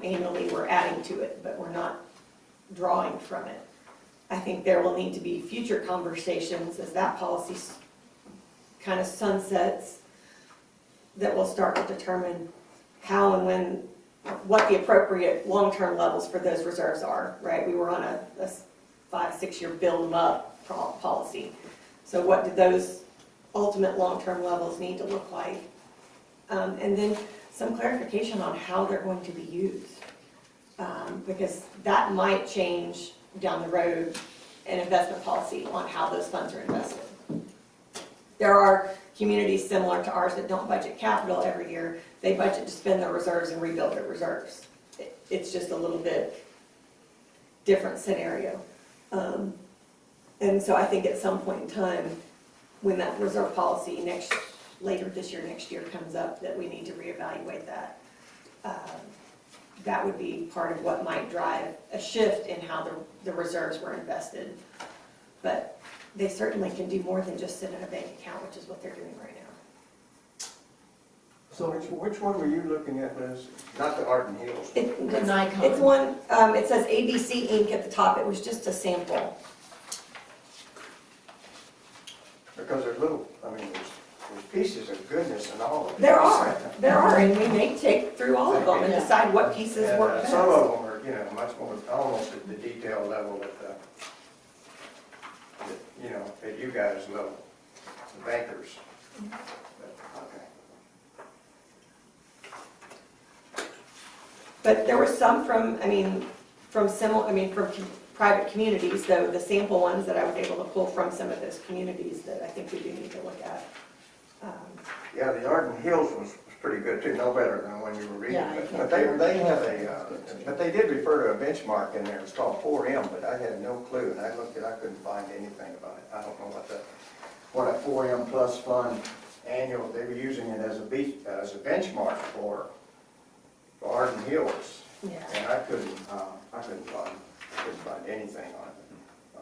Annually, we're adding to it, but we're not drawing from it. I think there will need to be future conversations as that policy kind of sunsets, that will start to determine how and when, what the appropriate long-term levels for those reserves are, right? We were on a 5-6 year build them up policy. So what do those ultimate long-term levels need to look like? And then some clarification on how they're going to be used. Because that might change down the road an investment policy on how those funds are invested. There are communities similar to ours that don't budget capital every year. They budget to spend their reserves and rebuild their reserves. It's just a little bit different scenario. And so I think at some point in time, when that reserve policy later this year, next year comes up, that we need to reevaluate that. That would be part of what might drive a shift in how the reserves were invested. But they certainly can do more than just sit in a bank account, which is what they're doing right now. So which one were you looking at, Liz? Not the Art and Hills? The Nikon. It's one, it says ABC Inc. at the top. It was just a sample. Because there's little, I mean, there's pieces of goodness in all of it. There are, and we may take through all of them and decide what pieces And, work best. some of them are, you know, much more, almost at the detail level that you know, at you guys level, the bankers. But, okay. But there were some from private communities, though, the sample ones that I was able to pull from some of those communities that I think we do need to look at. Yeah, the Arden Hills was pretty good too, no better than the one you were reading. Yeah, I But can't they have but they did refer to a benchmark in there, it's called 4M, but I had no clue, and I looked and I couldn't find anything about it. I don't know what a 4M plus fund annual, they were using it as a benchmark for Arden Hills. Yeah. And I couldn't find anything on it. I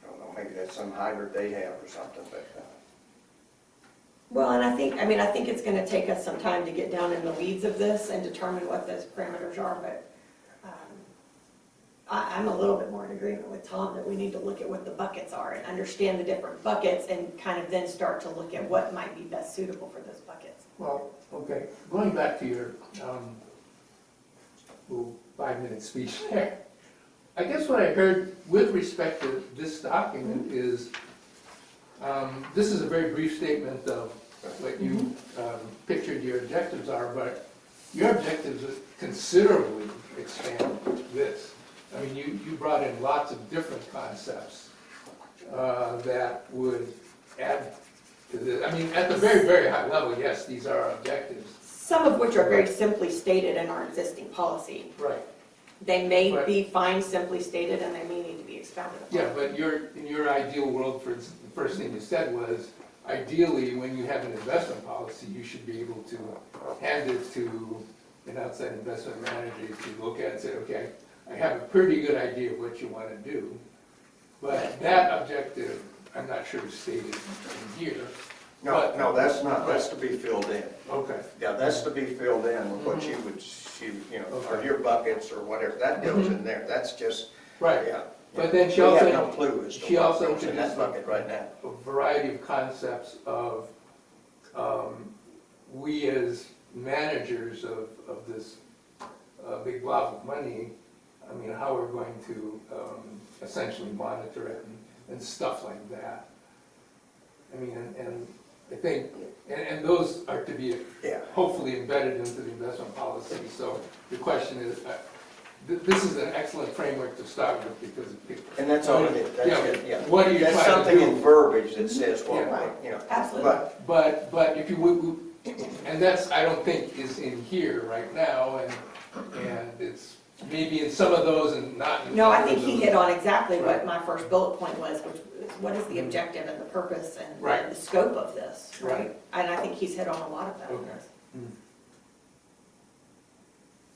don't know, maybe that's some hybrid they have or something, but Well, and I think it's gonna take us some time to get down in the weeds of this and determine what those parameters are, but I'm a little bit more in agreement with Tom that we need to look at what the buckets are and understand the different buckets and kind of then start to look at what might be best suitable for those buckets. Well, okay, going back to your little 5-minute speech there, I guess what I heard with respect to this document is, this is a very brief statement of what you pictured your objectives are, but your objectives considerably expand this. I mean, you brought in lots of different concepts that would add to this. I mean, at the very, very high level, yes, these are our objectives. Some of which are very simply stated in our existing policy. Right. They may Right. be fine simply stated and they may need to be expounded upon. Yeah, but in your ideal world, for instance, the first thing you said was, ideally, when you have an investment policy, you should be able to hand it to an outside investment manager to look at and say, okay, I have a pretty good idea of what you want to do, but that objective, I'm not sure is stated in here. No, that's not, that's to be filled in. Okay. Yeah, that's to be filled in with what you would, or your buckets or whatever, that goes in there, that's just, Right, yeah. but then she We also, have no clue as she to what also goes in that introduced bucket right now. a variety of concepts of, we as managers of this big blob of money, I mean, how we're going to essentially monitor it and stuff like that. I mean, and I think, and those are to be Yeah. hopefully embedded into the investment policy. So the question is, this is an excellent framework to start with because And that's all it is, that's Yeah. it, yeah. What are you That's trying to something do? in verbiage that says, well, Yeah. Absolutely. but But if you would, and that's, I don't think is in here right now, and it's maybe in some of those and not in No, I some think of he those. hit on exactly what Right. my first bullet point was, which is what is the objective and the purpose and Right. the scope of this, right? Right. And I think he's hit on a lot of that. Okay.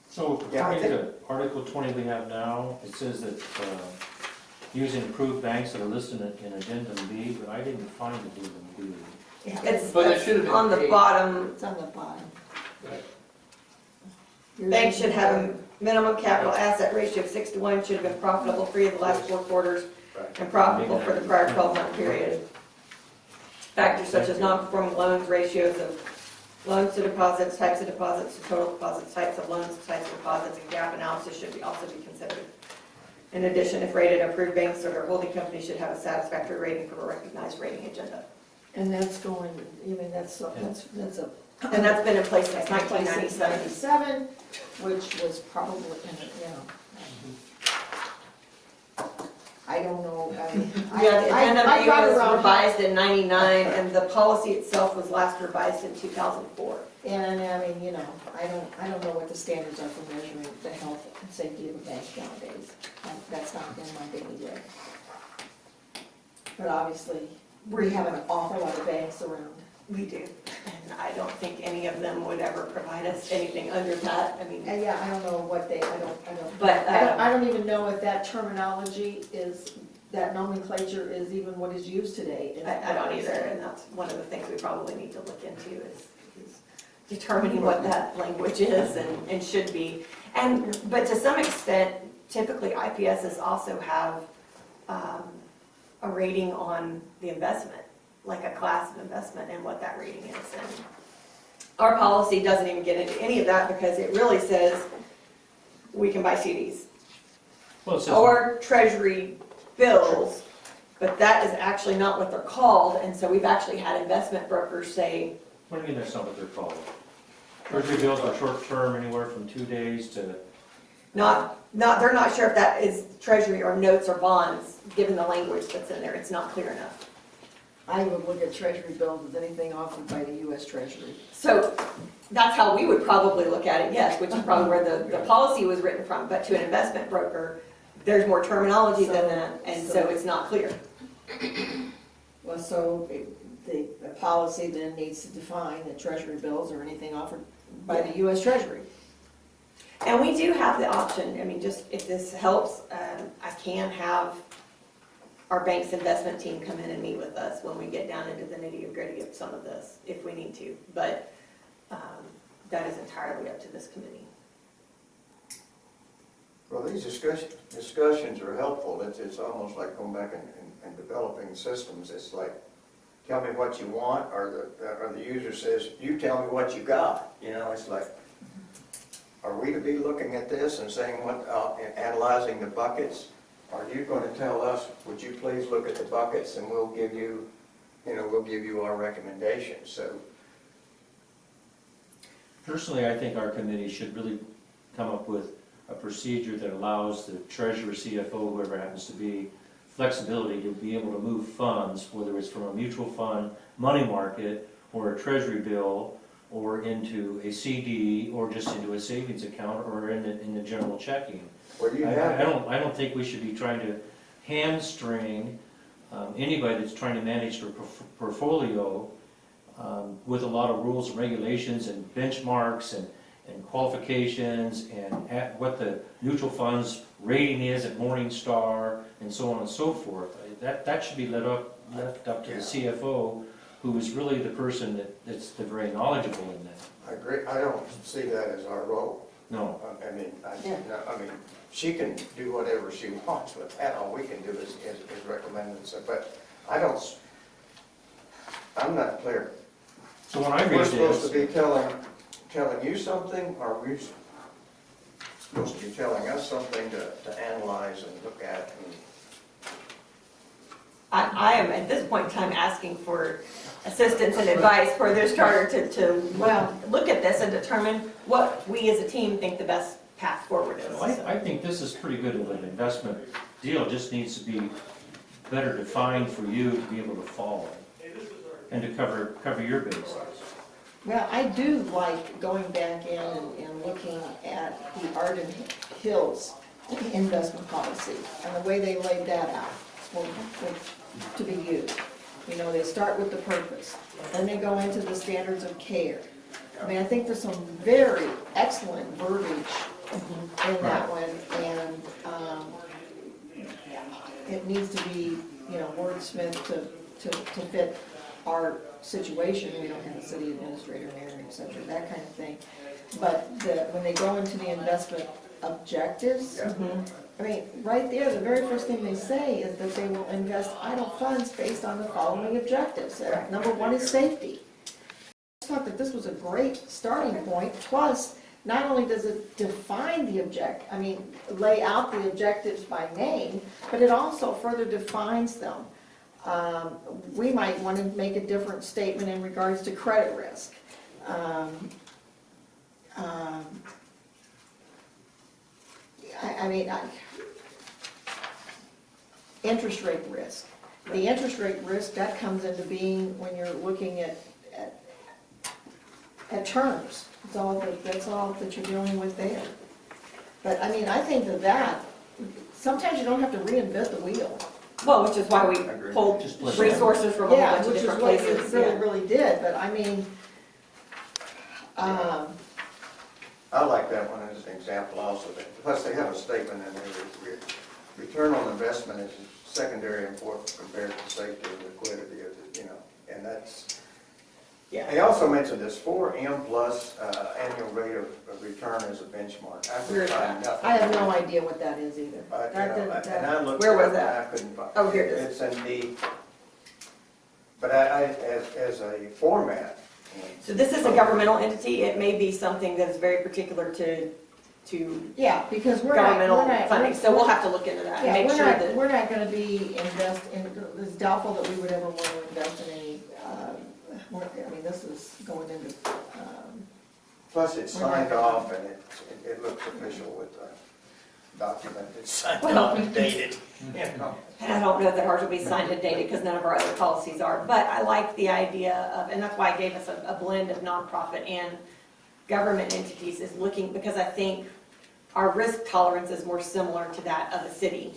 So Yeah, I according to Article 20 we have now, it says that using approved banks that are listed in Addendum B, but I didn't find Addendum B. It's But it should have been on the paid. bottom. It's on the bottom. Right. Banks should have a minimum capital asset ratio of 6-1, should have been profitable 3 of the last 4 quarters, and profitable for the prior 12-month period. Factors such as non-performing loans, ratios of loans to deposits, types of deposits to total deposits, types of loans, types of deposits, and gap analysis should also be considered. In addition, if rated, approved banks or their holding company should have a satisfactory rating from a recognized rating agenda. And that's going, even that's a. And that's been in place since 1997, 1997. which was probably, I don't know, Yeah, the I NMB got was around, revised in 99, and the policy itself was last revised in 2004. and I mean, I don't know what the standards are for measuring the health and safety of a bank nowadays. That's not in my daily life. But obviously, we have an awful lot of banks around. We do, and I don't think any of them would ever provide us anything under that. I mean, And yeah, I don't know what they, But, I don't even know if that terminology is, that nomenclature is even what is used today. I don't either, and that's one of the things we probably need to look into is determining what that language is and should be. But to some extent, typically IPSs also have a rating on the investment, like a class of investment and what that rating is. And our policy doesn't even get into any of that because it really says we can buy CDs Well, it says, or treasury bills, but that is actually not what they're called. And so we've actually had investment brokers say, what do you mean that's not what they're called? Treasury bills are short-term, anywhere from 2 days to, they're not sure if that is treasury or notes or bonds, given the language that's in there. It's not clear enough. I would look at treasury bills as anything offered by the US Treasury. So that's how we would probably look at it, yes, which is probably where the policy was written from. But to an investment broker, there's more terminology than that, and so it's not clear. Well, so the policy then needs to define that treasury bills or anything offered by the US Treasury. And we do have the option, I mean, just if this helps, I can have our bank's investment team come in and meet with us when we get down into the nitty-gritty of some of this, if we need to. But that is entirely up to this committee. Well, these discussions are helpful. It's almost like going back and developing systems. It's like, tell me what you want, or the user says, you tell me what you got. You know, it's like, are we to be looking at this and saying what, and analyzing the buckets? Are you going to tell us, would you please look at the buckets and we'll give you, we'll give you our recommendations. So Personally, I think our committee should really come up with a procedure that allows the treasurer, CFO, whoever it happens to be, flexibility to be able to move funds, whether it's from a mutual fund, money market, or a treasury bill, or into a CD, or just into a savings account, or in the general checking. well, you I have, don't think we should be trying to hamstring anybody that's trying to manage their portfolio with a lot of rules and regulations and benchmarks and qualifications and at what the mutual funds rating is at Morningstar and so on and so forth. That should be left up to the CFO, who is really the person that's very knowledgeable in that. I agree. I don't see that as our role. No. I mean, Yeah. she can do whatever she wants with that. All we can do is recommend and say, but I'm not clear. So when I We're read supposed to this, be telling you something, or are we supposed to be telling us something to analyze and look at? I am at this point in time asking for assistance and advice for this charter to look at this and determine what we as a team think the best path forward is. I think this is pretty good of an investment deal. It just needs to be better defined for you to be able to follow and to cover your bases. Well, I do like going back in and looking at the Arden Hills investment policy and the way they laid that out to be used. You know, they start with the purpose, then they go into the standards of care. I mean, I think there's some very excellent verbiage in that one, and it needs to be, wordsmithed to fit our situation. We don't have a city administrator, mayor, et cetera, that kind of thing. But when they go into the investment objectives, Yeah. I mean, right there, the very first thing they say is that they will invest idle funds based on the following objectives. Number one is safety. I thought that this was a great starting point, plus not only does it define the lay out the objectives by name, but it also further defines them. We might want to make a different statement in regards to credit risk. Interest rate risk. The interest rate risk, that comes into being when you're looking at terms. That's all that you're dealing with there. But I think that sometimes you don't have to reinvent the wheel. Well, which is why we Agreed. pulled Just let resources from a whole Yeah, bunch of which is different what places. it really, Yeah. really did, but I like that one as an example also. Plus, they have a statement in there, return on investment is secondary importance compared to safety and liquidity, and that's, Yeah. they also mentioned this 4M plus annual rate of return as a benchmark. I Where could is find nothing. I have no idea what that is either. And I looked. Where was it up, that? and I couldn't find. Oh, here it is. It's in the, but as a format. So this is a governmental entity. It may be something that is very particular to Yeah, because we're not. governmental funding, so we'll have to look into that and Yeah, make sure that. we're not gonna be it's doubtful that we would ever want to invest in any, this is going into, Plus, it's We're not signed gonna- off and it looks official with the document. It's signed Well- off and dated. I don't know that ours will be signed and dated because none of our other policies are, but I like the idea of, and that's why I gave us a blend of nonprofit and government entities is looking, because I think our risk tolerance is more similar to that of a city,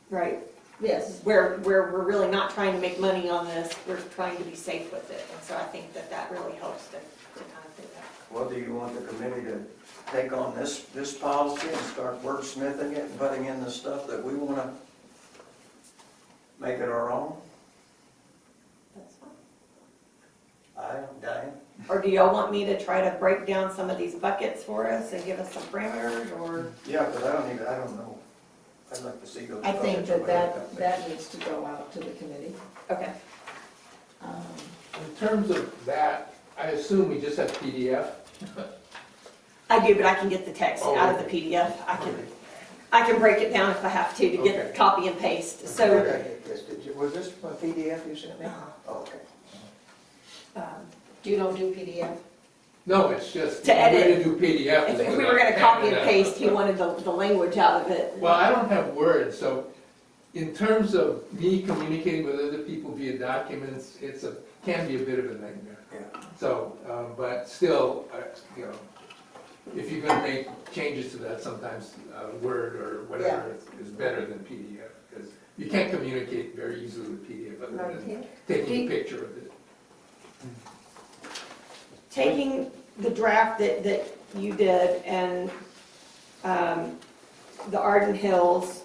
right? yes. Where we're really not trying to make money on this, we're trying to be safe with it. And so I think that really helps to kind of think that. Well, do you want the committee to take on this policy and start wordsmithing it and putting in the stuff that we want to make it our own. That's fine. Diane? Or do y'all want me to try to break down some of these buckets for us and give us some parameters, or? Yeah, because I don't know. I'd like to see those. I think buckets or that whatever. that needs to go out to the committee. Okay. In terms of that, I assume we just have PDF. I do, but I can get the text Oh, out of the PDF. I can break it down if I have to get Okay. copy and paste. Where So, did I get this? Was this a PDF you sent me? Oh, okay. You don't do PDF? No, it's just, To the way edit. to do PDF is if we without were gonna copy and pen paste, he wanted the language out of it. Well, I don't have words, so in terms of me communicating with other people via documents, can be a bit of a nightmare. Yeah. So, but still, you know, if you're gonna make changes to that, sometimes Word or whatever is better than PDF, because you can't communicate very easily with PDF other than taking a picture of it. Taking the draft that you did and the Arden Hills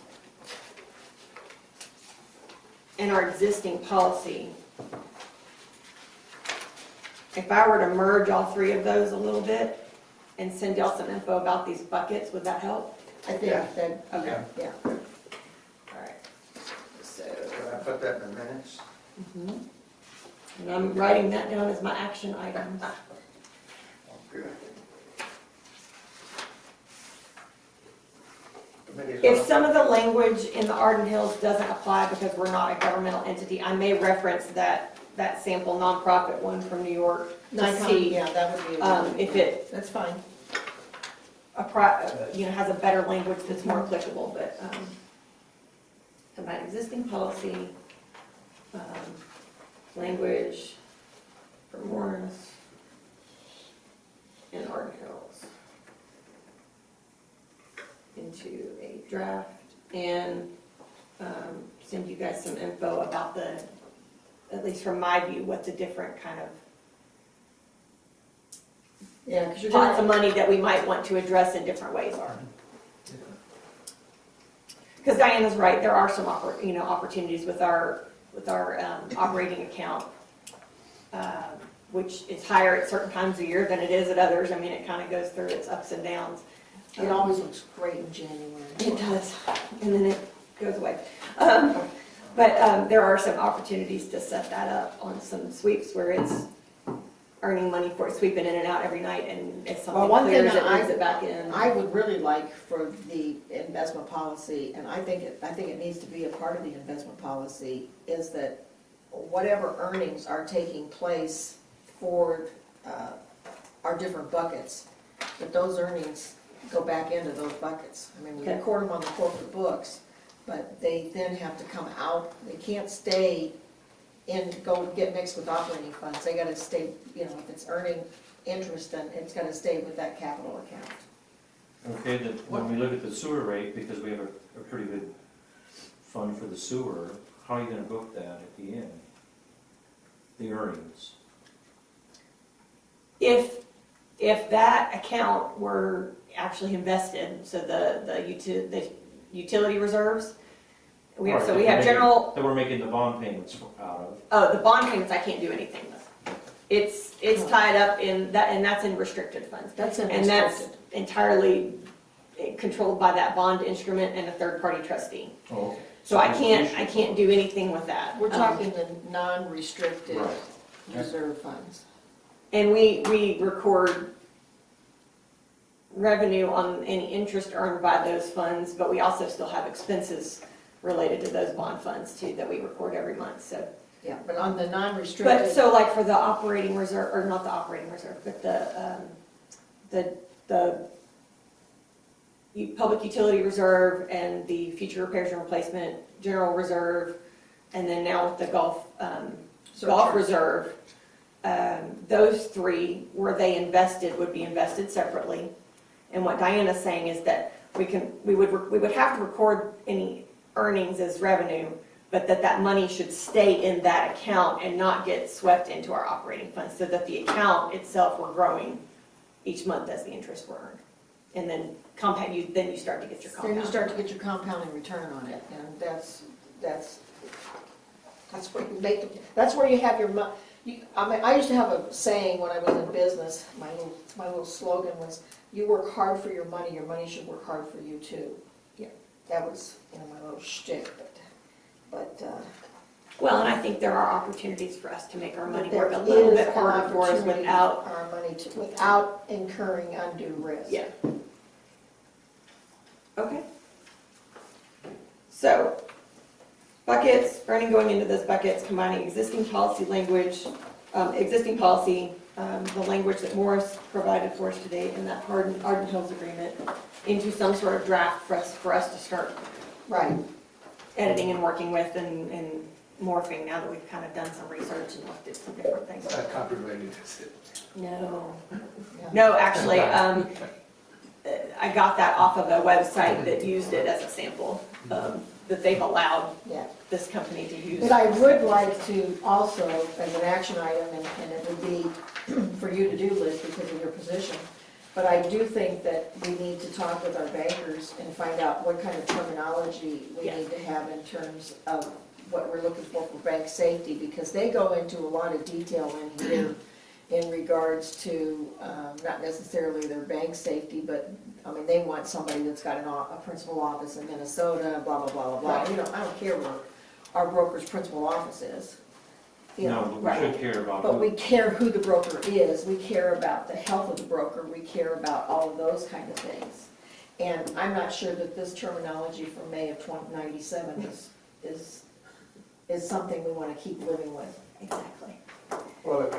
and our existing policy, if I were to merge all three of those a little bit and send y'all some info about these buckets, would that help? I think Yeah. that, Okay. yeah. All right. So, Can I put that in the minutes? and I'm writing that down as my action items. Good. Committee's If on. some of the language in the Arden Hills doesn't apply because we're not a governmental entity, I may reference that sample nonprofit one from New York to Nikon, see yeah, that would be. if it That's fine. has a better language that's more applicable, but about existing policy, language for Morris and Arden Hills into a draft and send you guys some info about at least from my view, what the different kind of Yeah, because you're pots of gonna, money that we might want to address in different ways are. Because Diana's right, there are some opportunities with our operating account, which is higher at certain times of year than it is at others. I mean, it kind of goes through its ups and downs. it always looks great in January. It does, and then it goes away. But there are some opportunities to set that up on some sweeps where it's earning money for it, sweeping in and out every night, and if Well, something one thing clears, it that brings it back in. I would really like for the investment policy, and I think it needs to be a part of the investment policy, is that whatever earnings are taking place for our different buckets, that those earnings go back into those buckets. I mean, we Okay. record them on the corporate books, but they then have to come out, they can't stay go get mixed with operating funds. They gotta stay, if it's earning interest, then it's gotta stay with that capital account. Okay, when we look at the sewer rate, because we have a pretty good fund for the sewer, how are you gonna book that at the end? The earnings? If that account were actually invested, so the utility reserves, we have general, That we're making the bond payments out of. the bond payments I can't do anything with. It's tied up in that, and that's in restricted funds. That's in And that's restricted. entirely controlled by that bond instrument and a third-party trustee. Oh, okay. So I can't do anything with that. We're talking the non-restricted Right. reserve funds. And we record revenue on any interest earned by those funds, but we also still have expenses related to those bond funds too, that we record every month, so. Yeah, but on the But, non-restricted, so like for the operating reserve, or not the operating reserve, but the public utility reserve and the future repairs and replacement general reserve, and then now with the golf reserve, those three, where they invested, would be invested separately. And what Diana's saying is that we would have to record any earnings as revenue, but that money should stay in that account and not get swept into our operating funds, so that the account itself were growing each month as the interest were earned. And then then you start to get your then compound. you start to get your compounding return on it, and that's That's where you make, that's where you have your I mean, I used to have a saying when I was in business, my little slogan was, you work hard for your money should work hard for you too. Yeah. That was, my little shtick, but, Well, and I think there are opportunities for us to make our money there work a little is bit an harder for us opportunity without, our money without incurring undue risk. yeah. Okay. So, buckets, Vernon going into this buckets, combining existing policy language, the language that Morris provided for us today in that Arden Hills agreement into some sort of draft for us to start Right, editing and working with and morphing now that we've kind of done some research and looked at some different things. It's not copyrighted, is it? No, yeah. no, actually, I got that off of a website that used it as a sample, that they've allowed Yeah. this company to use. But I would like to also, as an action item, and it would be for you to do, Liz, because of your position, but I do think that we need to talk with our bankers and find out what kind of terminology we Yeah. need to have in terms of what we're looking for bank safety, because they go into a lot of detail in here in regards to, not necessarily their bank safety, but, I mean, they want somebody that's got a principal office in Minnesota, blah, blah, blah, blah, blah. Right. You know, I don't care where our broker's principal office is. You know, No, but we right. should care about but we who, care who the broker is, we care about the health of the broker, we care about all of those kind of things. And I'm not sure that this terminology from May of 1997 is something we want to keep living with. Exactly. Well,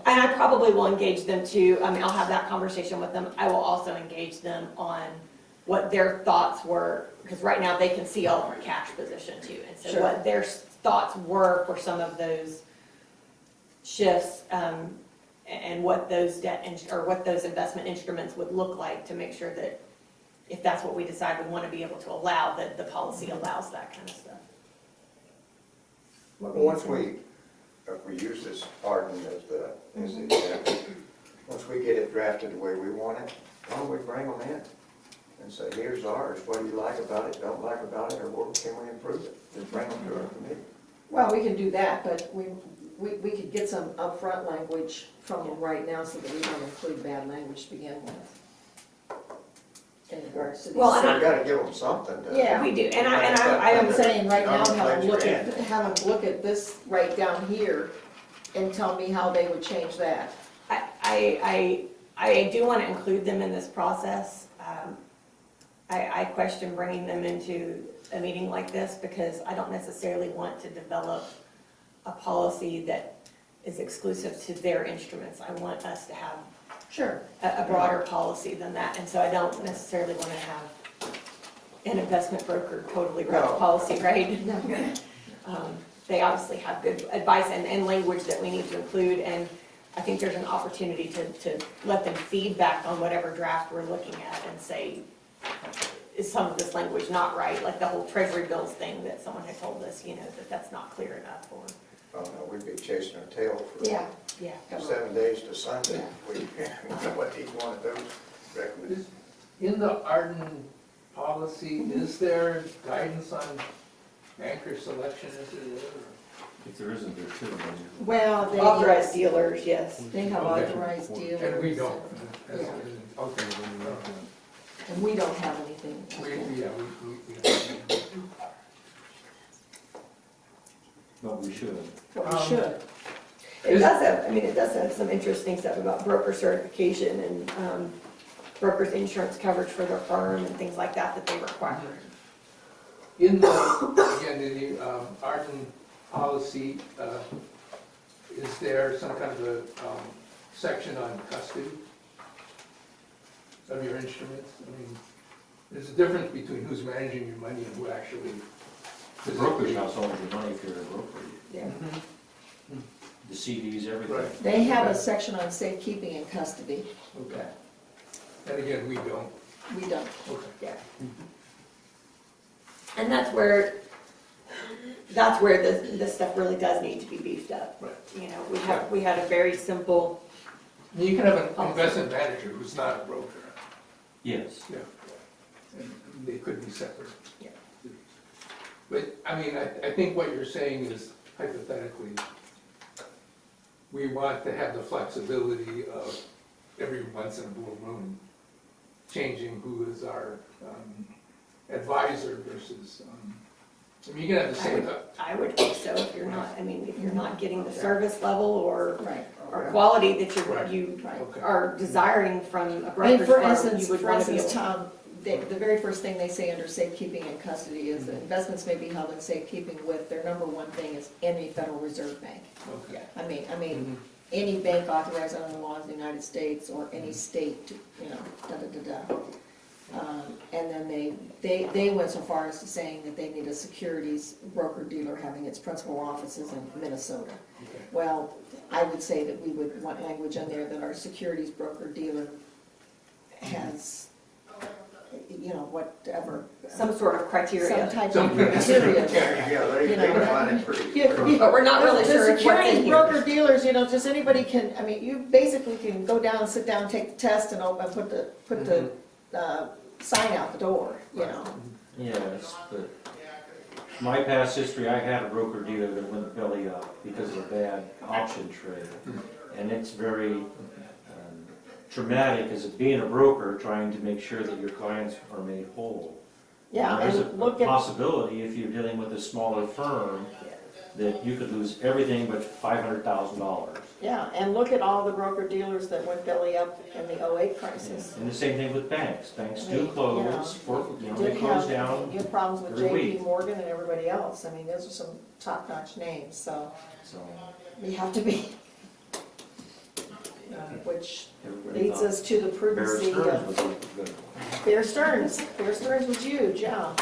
And I probably will engage them too, I mean, I'll have that conversation with them. I will also engage them on what their thoughts were, because right now they can see all of our cash position too. And so Sure. what their thoughts were for some of those shifts, and what those what those investment instruments would look like to make sure that if that's what we decide we want to be able to allow, that the policy allows that kind of stuff. What were you once saying? if we use this Arden as the example, once we get it drafted the way we want it, why don't we bring them in and say, here's ours, what do you like about it, don't like about it, or where can we improve it? Just bring them to our committee. Well, we can do that, but we could get some upfront language from them right now so that we don't include bad language to begin with. In regards to these. Well, and So we gotta give them something to. Yeah. We do, and I I'm am saying right now, have them Nomenclature look at this right down here and tell me how they would change that. I do want to include them in this process. I question bringing them into a meeting like this because I don't necessarily want to develop a policy that is exclusive to their instruments. I want us to have Sure. a broader policy than that, and so I don't necessarily want to have an investment broker totally write the No. policy, right? No. They obviously have good advice and language that we need to include, and I think there's an opportunity to let them feedback on whatever draft we're looking at and say, is some of this language not right? Like the whole treasury bills thing that someone had told us, that's not clear enough, or, Oh, no, we'd be chasing our tail for Yeah. 7 days to Sunday. We, what each one of those recommends. In the Arden policy, is there guidance on banker selection, is it there? if there isn't, there should be. Well, authorized dealers, yes. they have Okay. authorized dealers. And we don't. That's- Yeah. Okay. And we don't have anything. We But we should. But we should. It does have some interesting stuff about broker certification and brokers' insurance coverage for their firm and things like that they require. In the Arden policy, is there some kind of a section on custody of your instruments? I mean, there's a difference between who's managing your money and who actually. The brokerage house owns your money if you're a broker. Yeah. The CDs, everything. Right. They have a section on safekeeping and custody. Okay. And again, we don't. We don't. Okay. Yeah. And that's where this stuff really does need to be beefed up. Right. We had a very simple, You can have an investment manager who's not a broker. Yes. Yeah. And they could be separate. Yeah. But, I mean, I think what you're saying is hypothetically, we want to have the flexibility of every once in a blue moon, changing who is our advisor versus, I mean, you can have the same, I would think so, if you're not, I mean, if you're not getting the service level or Right. quality that Right. you okay. are desiring from a I mean, brokerage for firm, instance, you would want to be able. Tom, the very first thing they say under safekeeping and custody is that Mm-hmm. investments may be held in safekeeping with, their number one thing is any Federal Reserve Bank. Okay. I mean, any bank authorized under the laws of the United States or any state, you know, da-da-da-da. And then they went so far as to saying that they need a securities broker-dealer having its principal offices in Minnesota. Okay. Well, I would say that we would want language in there that our securities broker-dealer has, you know, whatever. Some sort of criteria. Some type Some of criteria. Yeah, they You know, define it pretty. Yeah, But we're not really The sure what's in securities here. broker dealers, you know, just anybody can, I mean, you basically can go down and sit down, take the test and open, put the sign out the door, you know. Yes, but my past history, I had a broker dealer that went belly up because of a bad option trade. And it's very traumatic as being a broker, trying to make sure that your clients are made whole. Yeah, There's and a look at, possibility, if you're dealing with a smaller firm, that you could lose everything but $500,000. yeah, and look at all the broker dealers that went belly up in the '08 crisis. And the same thing with banks. Banks I do mean, close, you they did close have, down. you had problems with every JP week. Morgan and everybody else. I mean, those are some top-notch names, so So you have to be, which everybody leads thought us to the Bear prudency Stearns of was a good one. Bear Stearns. Bear Stearns was huge, yeah.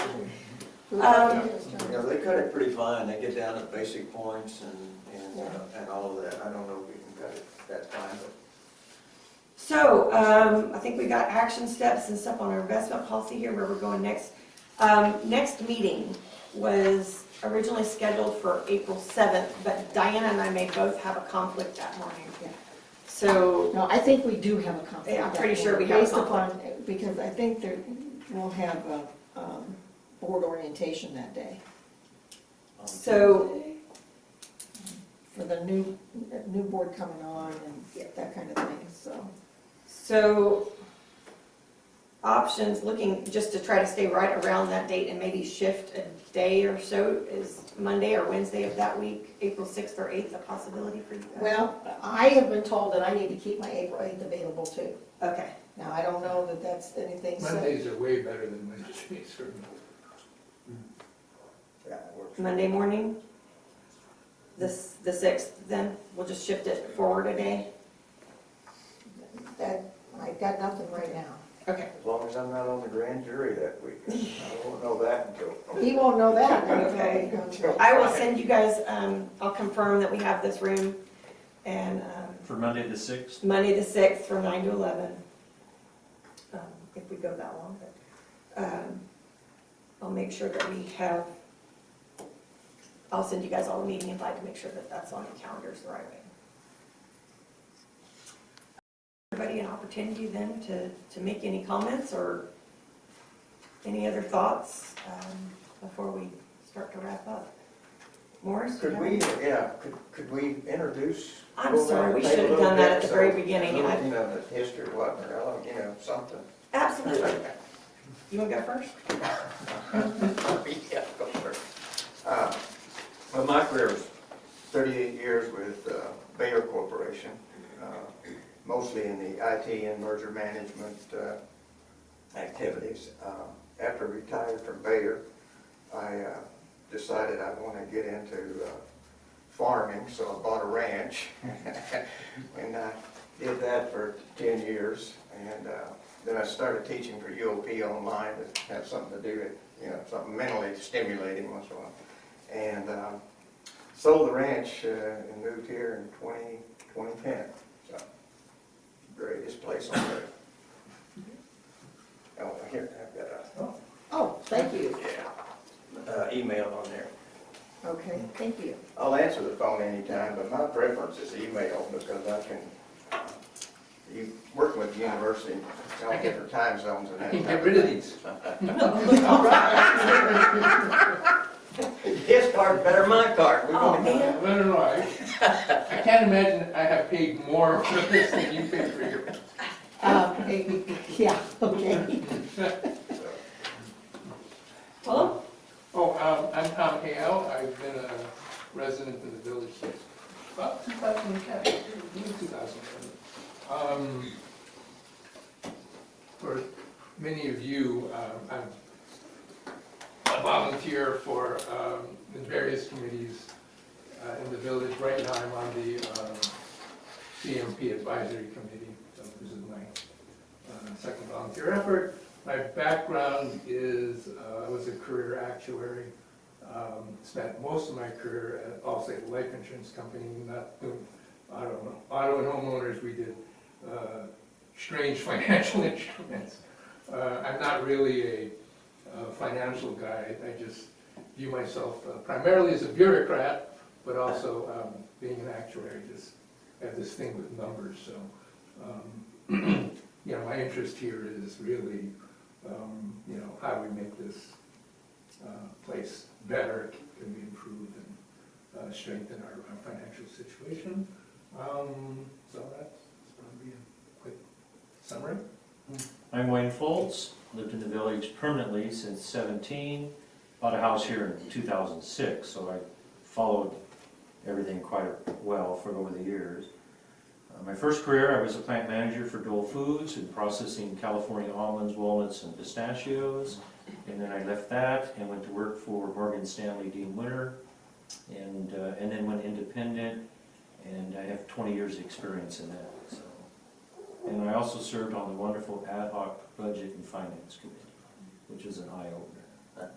Who was Um, Bear Stearns? Yeah, they cut it pretty fine, they get down to basic points Yeah. and all of that. I don't know if we can cut it that fine, but So, I think we got action steps and stuff on our investment policy here, where we're going next. Next meeting was originally scheduled for April 7th, but Diana and I may both have a conflict that morning. Yeah. So, No, I think we do have a conflict. Yeah, I'm that pretty sure morning, we have a based upon, because I think there, we'll have a board orientation that day so, for the new board coming on and that kind of thing, so. so options, looking just to try to stay right around that date and maybe shift a day or so, is Monday or Wednesday of that week, April 6th or 8th, a possibility for you guys? Well, I have been told that I need to keep my April 8th available too. Okay, Now, I don't know that that's anything set. Mondays are way better than Wednesdays for me. Yeah, it works. Monday morning, the 6th, then we'll just shift it forward a day? That, I got nothing right now. Okay. As long as I'm not on the grand jury that week, I won't know that until. He won't know that Okay. until. I will send you guys, I'll confirm that we have this room, and For Monday the 6th? Monday the 6th from 9 to 11, if we go that long. But I'll make sure that we have, I'll send you guys all the meeting invite to make sure that that's on your calendars the right way. Everybody an opportunity then to make any comments or any other thoughts before we start to wrap up. Morris? you Could have we, any- yeah, could we introduce? I'm sorry, we should have done that at the very beginning. You know, the history, what, you know, something. Absolutely. You want to go first? Yeah, go first. Well, my career was 38 years with Bayer Corporation, mostly in the IT and merger management activities. After I retired from Bayer, I decided I want to get into farming, so I bought a ranch. And I did that for 10 years. And then I started teaching for UOP online to have something to do with, you know, something mentally stimulating once in a while. And sold the ranch and moved here in 2010. So, greatest place on earth. Oh, here, I've got Oh, thank you. a email on there. Okay, thank you. I'll answer the phone anytime, but my preference is email because I can, you working with the university, all different time zones and I that. can get rid of these. His card card better than my card. We're Oh, gonna- man. I don't know, I can't imagine I have paid more for this than you paid for your. Yeah, okay. Hello? Oh, I'm Tom Heau. I've been a resident in the village since about 2010, maybe 2010. For many of you, I'm a volunteer for in various committees in the village. Right now, I'm on the CMP Advisory Committee, so this is my second volunteer effort. My background is, I was a career actuary. Spent most of my career at Allstate Life Insurance Company, not doing auto and homeowners. We did strange financial instruments. I'm not really a financial guy. I just view myself primarily as a bureaucrat, but also being an actuary. Just have this thing with numbers. So, my interest here is really, how we make this place better, can we improve and strengthen our financial situation. So that's probably a quick summary. I'm Wayne Foltz, lived in the village permanently since 17, bought a house here in 2006, so I followed everything quite well for over the years. My first career, I was a plant manager for Dole Foods in processing California almonds, walnuts, and pistachios. And then I left that and went to work for Morgan Stanley Dean Winter, and then went independent, and I have 20 years experience in that. So. And I also served on the wonderful Ad hoc Budget and Finance Committee, which is an eye-opener.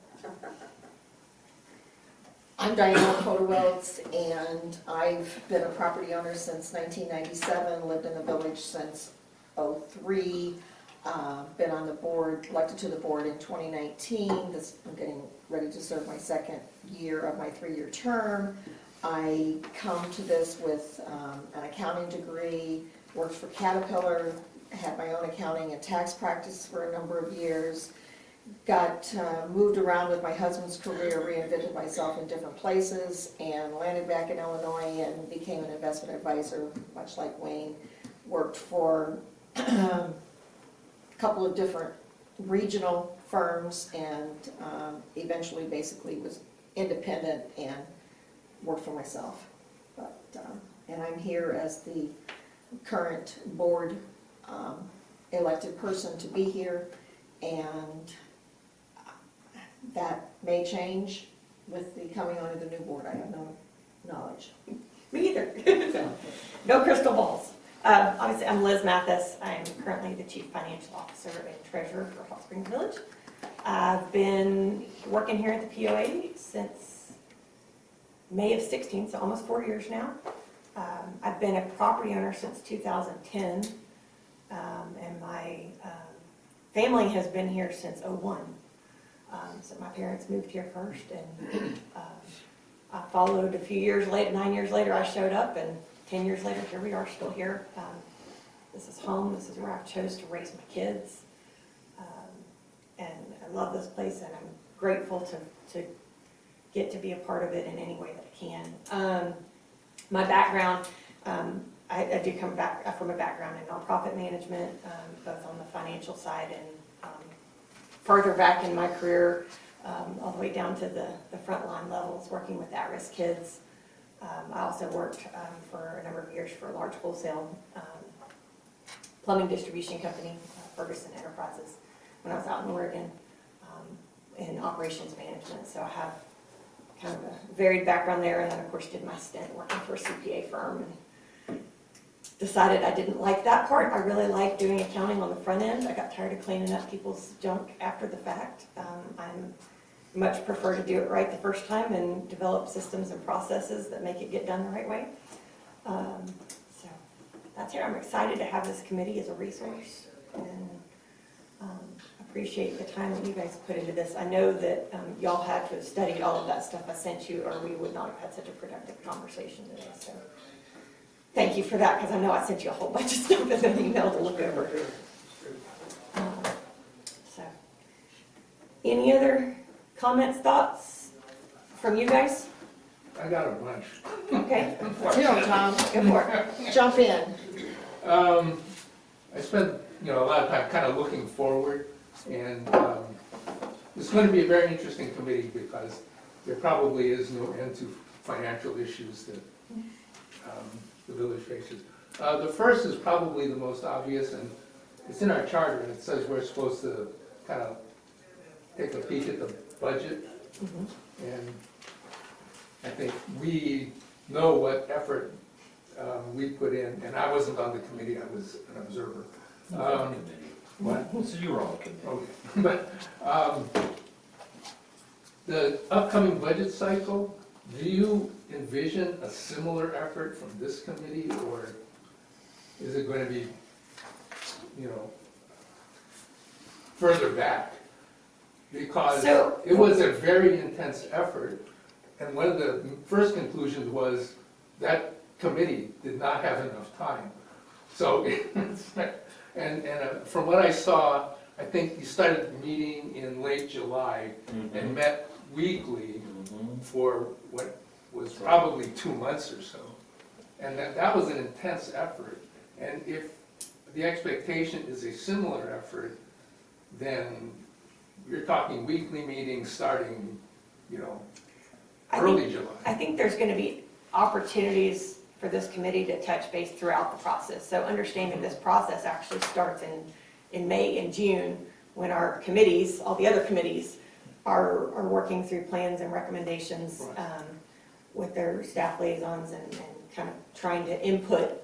I'm Diana Podawiltz, and I've been a property owner since 1997, lived in the village since '03, been on the board, elected to the board in 2019. I'm getting ready to serve my second year of my 3-year term. I come to this with an accounting degree, worked for Caterpillar, had my own accounting and tax practice for a number of years. Got moved around with my husband's career, reinvented myself in different places, and landed back in Illinois and became an investment advisor, much like Wayne. Worked for a couple of different regional firms, and eventually basically was independent and worked for myself. And I'm here as the current board elected person to be here, and that may change with the coming on of the new board. I have no knowledge. Me either. No crystal balls. Obviously, I'm Liz Mathis. I'm currently the Chief Financial Officer and Treasurer for Hot Springs Village. I've been working here at the POA since May of 16, so almost 4 years now. I've been a property owner since 2010, and my family has been here since '01. So my parents moved here first, and I followed a few years later. 9 years later, I showed up, and 10 years later, here we are, still here. This is home. This is where I chose to raise my kids, and I love this place, and I'm grateful to get to be a part of it in any way that I can. My background, I do come back from a background in nonprofit management, both on the financial side and further back in my career, all the way down to the frontline levels, working with at-risk kids. I also worked for a number of years for a large wholesale plumbing distribution company, Ferguson Enterprises, when I was out in Oregon in operations management. So I have kind of a varied background there, and then of course did my stint working for a CPA firm, and decided I didn't like that part. I really like doing accounting on the front end. I got tired of cleaning up people's junk after the fact. I'm much prefer to do it right the first time and develop systems and processes that make it get done the right way. So that's it. I'm excited to have this committee as a resource, and appreciate the time that you guys put into this. I know that y'all had to have studied all of that stuff I sent you, or we would not have had such a productive conversation today. So thank you for that, because I know I sent you a whole bunch of stuff in an email to look over. So, any other comments, thoughts from you guys? I got a bunch. Okay, Let's hear 'em, Tom. go for it. Jump in. I spent, a lot of time kind of looking forward, and it's going to be a very interesting committee because there probably is no end to financial issues that the village faces. The first is probably the most obvious, and it's in our charter, and it says we're supposed to kind of take a peek at the budget. And I think we know what effort we put in, and I wasn't on the committee, I was an observer. What? So you were on the committee. Okay. But the upcoming budget cycle, do you envision a similar effort from this committee, or is it going to be, further back? Because So- it was a very intense effort, and one of the first conclusions was that committee did not have enough time. So, from what I saw, I think you started meeting in late July and met weekly for what was probably 2 months or so. And that was an intense effort. And if the expectation is a similar effort, then you're talking weekly meetings starting, early July. I think there's gonna be opportunities for this committee to touch base throughout the process. So understanding this process actually starts in May and June, when our committees, all the other committees, are working through plans and recommendations Right. with their staff liaisons and kind of trying to input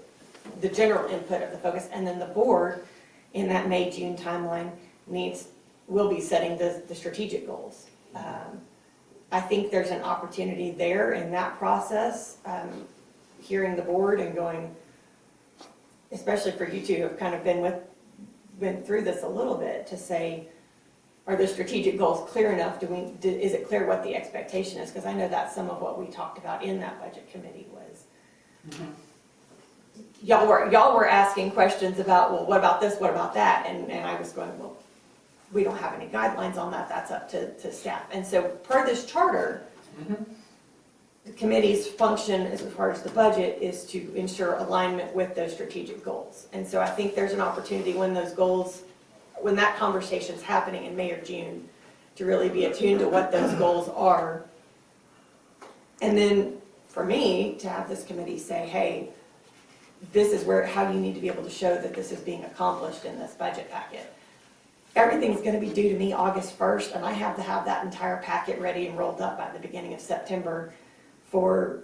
the general input of the focus. And then the board, in that May-June timeline, will be setting the strategic goals. I think there's an opportunity there in that process, hearing the board and going, especially for you two who have kind of been through this a little bit, to say, are the strategic goals clear enough? Is it clear what the expectation is? Because I know that's some of what we talked about in that budget committee was. Y'all were asking questions about, well, what about this, what about that? And I was going, well, we don't have any guidelines on that, that's up to staff. And so per this charter, the committee's function as far as the budget is to ensure alignment with those strategic goals. And so I think there's an opportunity when those goals, when that conversation's happening in May or June, to really be attuned to what those goals are. And then for me, to have this committee say, hey, this is how you need to be able to show that this is being accomplished in this budget packet. Everything's gonna be due to me August 1st, and I have to have that entire packet ready and rolled up by the beginning of September for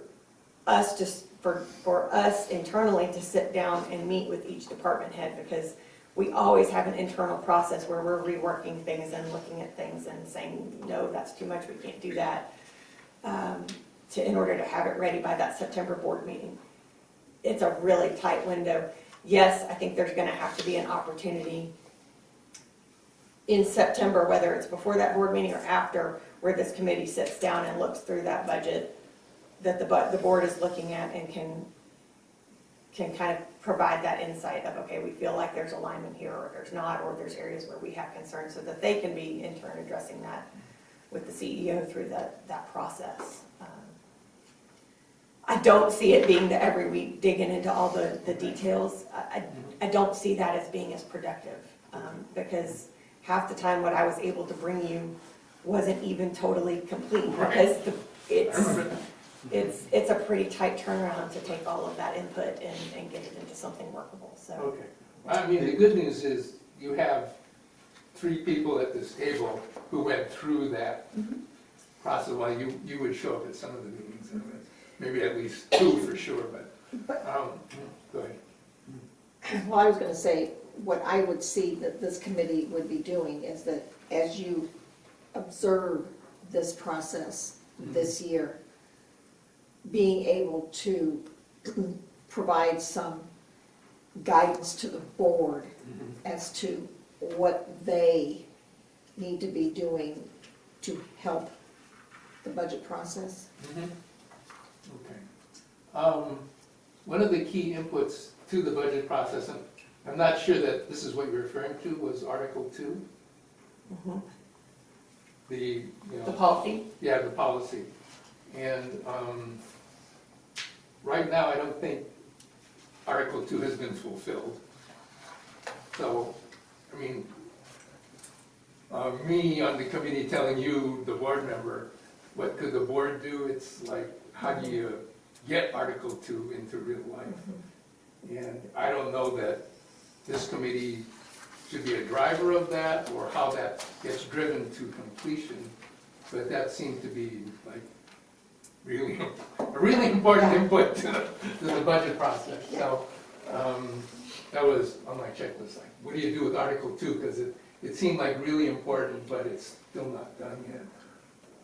us for us internally to sit down and meet with each department head, because we always have an internal process where we're reworking things and looking at things and saying, no, that's too much, we can't do that, in order to have it ready by that September board meeting. It's a really tight window. Yes, I think there's gonna have to be an opportunity in September, whether it's before that board meeting or after, where this committee sits down and looks through that budget that the board is looking at and can kind of provide that insight of, okay, we feel like there's alignment here, or there's not, or there's areas where we have concerns, so that they can be in turn addressing that with the CEO through that process. I don't see it being the every week digging into all the details. I don't see that as being as productive, because half the time what I was able to bring you wasn't even totally complete, because it's a pretty tight turnaround to take all of that input and get it into something workable, so. Okay. I mean, the good news is you have 3 people at this table who went through that process. Well, you would show up at some of the meetings, maybe at least 2 for sure, but go ahead. Well, I was gonna say, what I would see that this committee would be doing is that as you observe this process this year, being able to provide some guidance to the board as to what they need to be doing to help the budget process. Okay. One of the key inputs to the budget process, and I'm not sure that this is what you're referring to, was Article 2. Mhm. The The policy? Yeah, the policy. And right now, I don't think Article 2 has been fulfilled. So, I mean, me on the committee telling you, the board member, what could the board do? It's like, how do you get Article 2 into real life? And I don't know that this committee should be a driver of that, or how that gets driven to completion, but that seemed to be like a really important input to the budget process. So that was on my checklist, like, what do you do with Article 2? Because it seemed like really important, but it's still not done yet.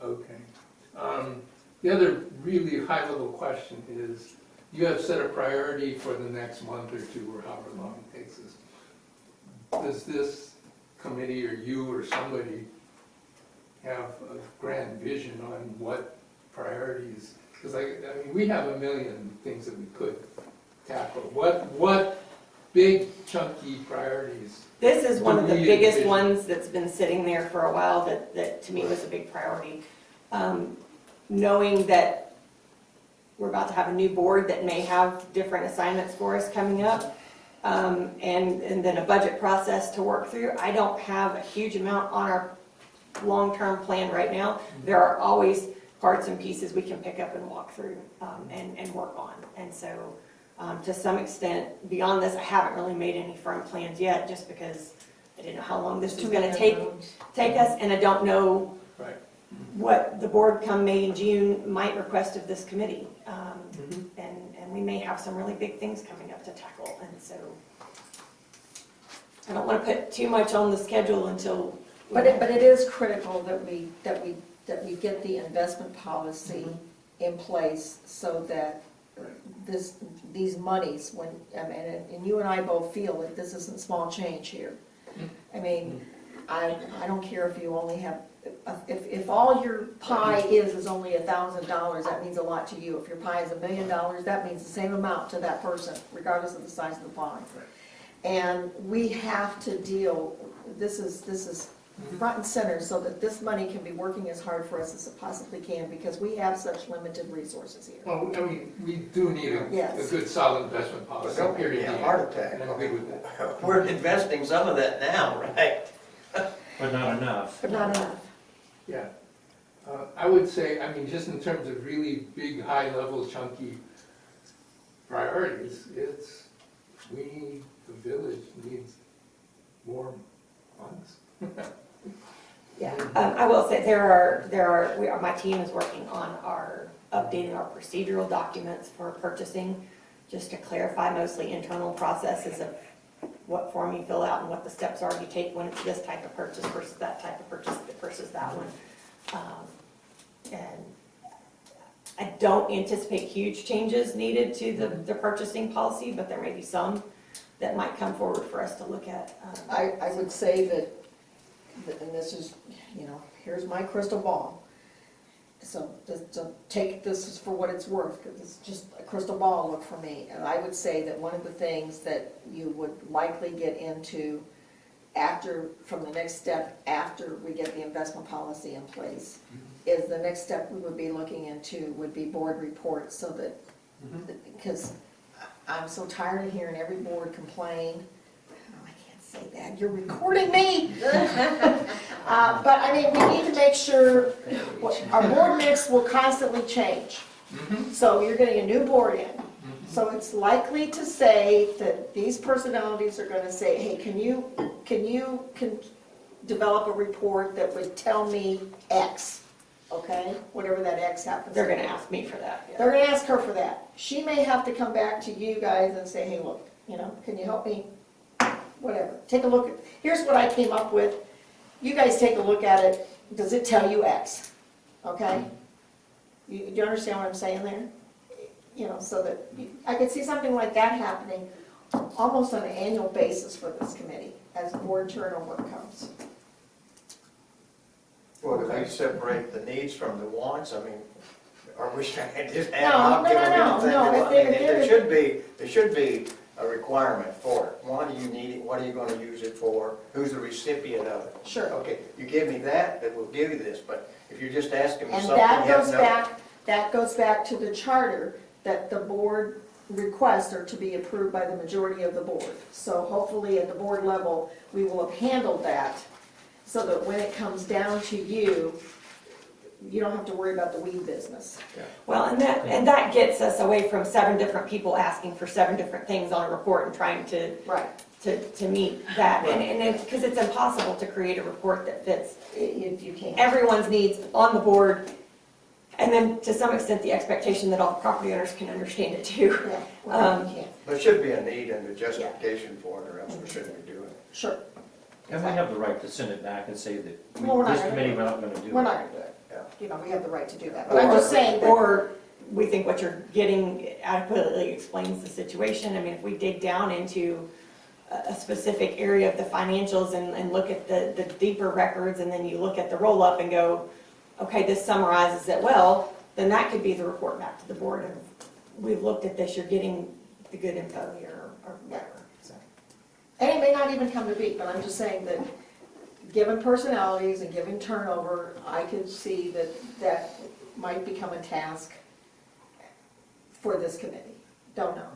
Okay. The other really high-level question is, you have set a priority for the next month or two, or however long it takes us. Does this committee, or you, or somebody, have a grand vision on what priorities? Because I mean, we have a million things that we could tackle. What big chunky priorities? This is one of the Do we biggest envision? ones that's been sitting there for a while that to me was a big priority. Knowing that we're about to have a new board that may have different assignments for us coming up, and then a budget process to work through. I don't have a huge amount on our long-term plan right now. There are always parts and pieces we can pick up and walk through and work on. And so to some extent, beyond this, I haven't really made any firm plans yet, just because I didn't know how long this was going to take us, and I don't know Right. what the board come May and June might request of this committee. And we may have some really big things coming up to tackle, and so I don't want to put too much on the schedule until. But it is critical that we get the investment policy in place, so that these monies, when, and you and I both feel that this isn't small change here. I mean, I don't care if you only have, if all your pie is only $1,000, that means a lot to you. If your pie is $1 million, that means the same amount to that person, regardless of the size of the pie. And we have to deal, this is front and center, so that this money can be working as hard for us as it possibly can, because we have such limited resources here. Well, I mean, we do need a Yes. good solid investment But policy, don't give period. me a heart attack. And I'm good with that. We're investing some of that now, right? But not enough. But not enough. Yeah. I would say, I mean, just in terms of really big, high-level, chunky priorities, the village needs more funds. Yeah, I will say my team is working on updating our procedural documents for purchasing, just to clarify mostly internal processes of what form you fill out and what the steps are you take when it's this type of purchase versus that type of purchase versus that one. And I don't anticipate huge changes needed to the purchasing policy, but there may be some that might come forward for us to look at. I would say that, and this is, here's my crystal ball. So take this for what it's worth, because it's just a crystal ball look for me. And I would say that one of the things that you would likely get into from the next step after we get the investment policy in place, is the next step we would be looking into would be board reports, so that, because I'm so tired of hearing every board complain. Oh, I can't say that, you're recording me. But I mean, we need to make sure, our board mix will constantly change. So you're getting a new board in. So it's likely to say that these personalities are gonna say, hey, can you develop a report that would tell me X, okay? Whatever that X happens. They're gonna ask me for that. Yeah. They're gonna ask her for that. She may have to come back to you guys and say, hey, look, can you help me? Whatever, take a look here's what I came up with. You guys take a look at it. Does it tell you X? Okay? Do you understand what I'm saying there? So that, I could see something like that happening almost on an annual basis for this committee as board turnover comes. Well, do we separate the needs from the wants? I mean, are we trying to just No, add up, give them no, anything? no, they if want? they're- I mean, there should be a requirement for it. Why do you need it? What are you gonna use it for? Who's the recipient of it? Sure. Okay, you give me that, we'll give you this, but if you're just asking me And something, you that have goes no. back that goes back to the charter that the board requests are to be approved by the majority of the board. So hopefully at the board level, we will have handled that so that when it comes down to you, you don't have to worry about the weed business. Well, and that gets us away from 7 different people asking for 7 different things on a report and trying to Right. meet that. And it's, because it's impossible to create a report that fits If you can. everyone's needs on the board. And then to some extent, the expectation that all the property owners can understand it too. Yeah, well, you can. There should be a need and a justification for it, or else we shouldn't be doing it. Sure. And we have the right to send it back and say that Well, we're not this gonna committee, do we're not gonna do it. We're not gonna do it. Yeah. You know, we have the right to do that. But I'm just saying that, Or we think what you're getting adequately explains the situation. I mean, if we dig down into a specific area of the financials and look at the deeper records, and then you look at the roll-up and go, okay, this summarizes it well, then that could be the report back to the board of, we've looked at this, you're getting the good info here, or whatever, so. and it may not even come to be, but I'm just saying that, given personalities and given turnover, I could see that that might become a task for this committee. Don't know.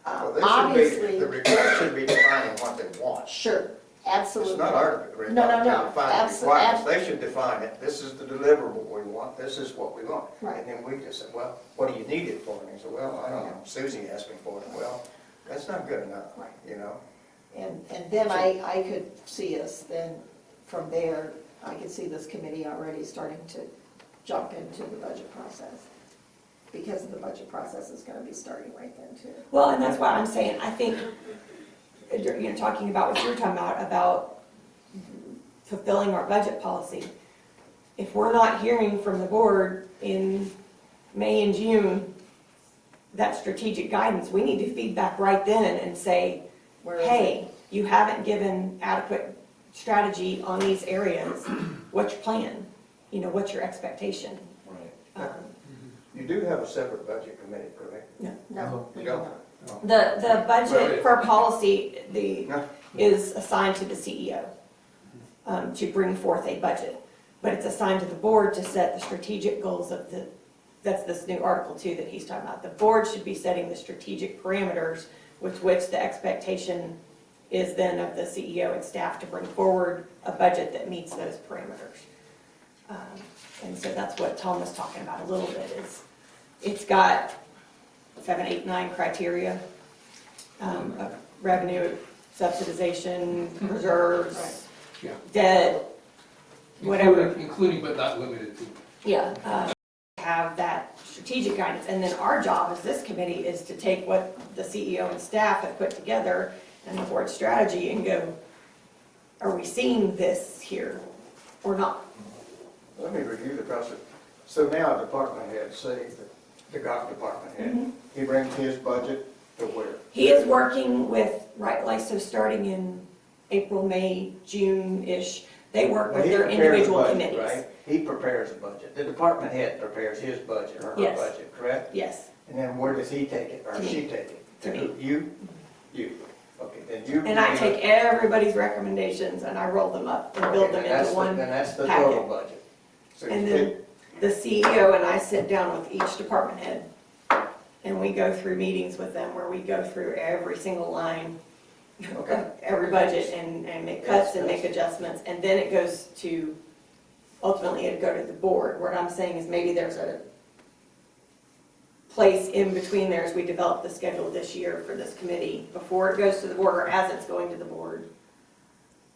Well, they should Obviously- be, the request should be defining what they want. Sure, absolutely. It's not our No, no, no. requirement, requirements, they should define it, this is the deliverable we want, this is what we want. Right. And then we just say, well, what do you need it for? And he said, well, I don't know, Susie asked me for it, well, that's not good enough, Right. you know? And then I could see us then, from there, I could see this committee already starting to jump into the budget process. Because the budget process is gonna be starting right then too. Well, and that's why I'm saying, I think, talking about what you're talking about fulfilling our budget policy. If we're not hearing from the board in May and June, that strategic guidance, we need to feed back right then and say, Where is it? hey, you haven't given adequate strategy on these areas. What's your plan? What's your expectation? Right. You do have a separate budget committee, correct? No, we You don't. don't? The budget for policy, No. is assigned to the CEO to bring forth a budget. But it's assigned to the board to set the strategic goals of that's this new Article 2 that he's talking about. The board should be setting the strategic parameters with which the expectation is then of the CEO and staff to bring forward a budget that meets those parameters. And so that's what Tom was talking about a little bit, is it's got 7, 8, 9 criteria of revenue, subsidization, reserves, Yeah. debt, whatever. Including but not limited to. Yeah, have that strategic guidance. And then our job as this committee is to take what the CEO and staff have put together and the board strategy and go, are we seeing this here or not? Let me review the process. So now department head, say the GOC department head, he brings his budget to where? He is working with, so starting in April, May, June-ish, they work with Well, he their prepares a individual budget, committees. right? He prepares a budget. The department head prepares his budget or her Yes. budget, correct? Yes, And then where does he take it, or To me. she take it? To me. who? You? You. Okay, then you. and I take everybody's recommendations and I roll them up and build them into one Then that's the total packet. budget. So And you then take, the CEO and I sit down with each department head, and we go through meetings with them where we go through every single line, okay, every budget, and make cuts and make adjustments, and then it goes to, ultimately it'd go to the board. What I'm saying is maybe there's a place in between there as we develop the schedule this year for this committee, before it goes to the board or as it's going to the board.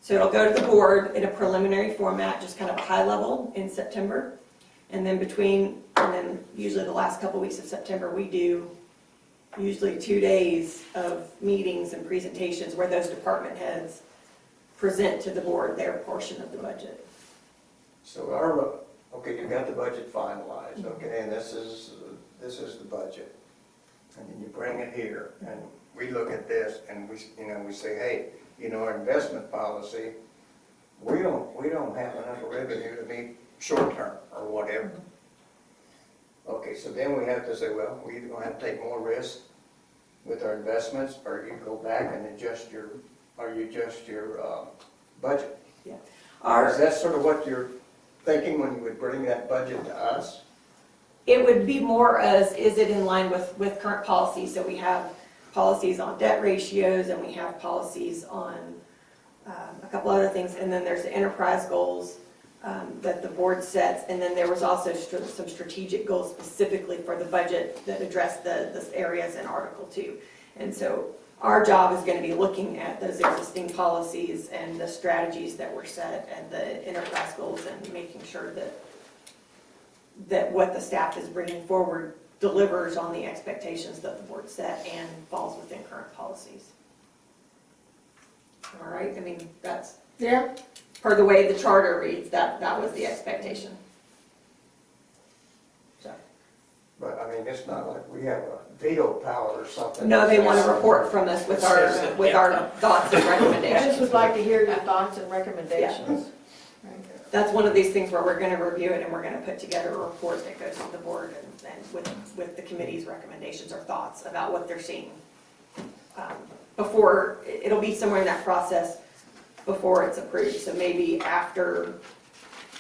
So it'll go to the board in a preliminary format, just kind of a high level in September. And then usually the last couple weeks of September, we do usually 2 days of meetings and presentations where those department heads present to the board their portion of the budget. so okay, you got the budget finalized, okay, and this is the budget. And then you bring it here, and we look at this, and we say, hey, our investment policy, we don't have enough revenue to meet short term or whatever. Okay, so then we have to say, well, we either gonna have to take more risk with our investments, or you go back and adjust your budget. Yeah. Is that sort of what you're thinking when you would bring that budget to us? It would be more as, is it in line with current policies? So we have policies on debt ratios, and we have policies on a couple other things, and then there's the enterprise goals that the board sets, and then there was also some strategic goals specifically for the budget that address the areas in Article 2. And so our job is going to be looking at those existing policies and the strategies that were set and the enterprise goals, and making sure that what the staff is bringing forward delivers on the expectations that the board set and falls within current policies. All right, I mean, that's, Yeah. per the way the charter reads, that was the expectation. So, But I mean, it's not like we have a veto power or something. no, they want a report from us with our thoughts and I recommendations. just would like to hear your thoughts and recommendations. That's one of these things where we're gonna review it and we're gonna put together a report that goes to the board and with the committee's recommendations or thoughts about what they're seeing. Before, it'll be somewhere in that process before it's approved, so maybe after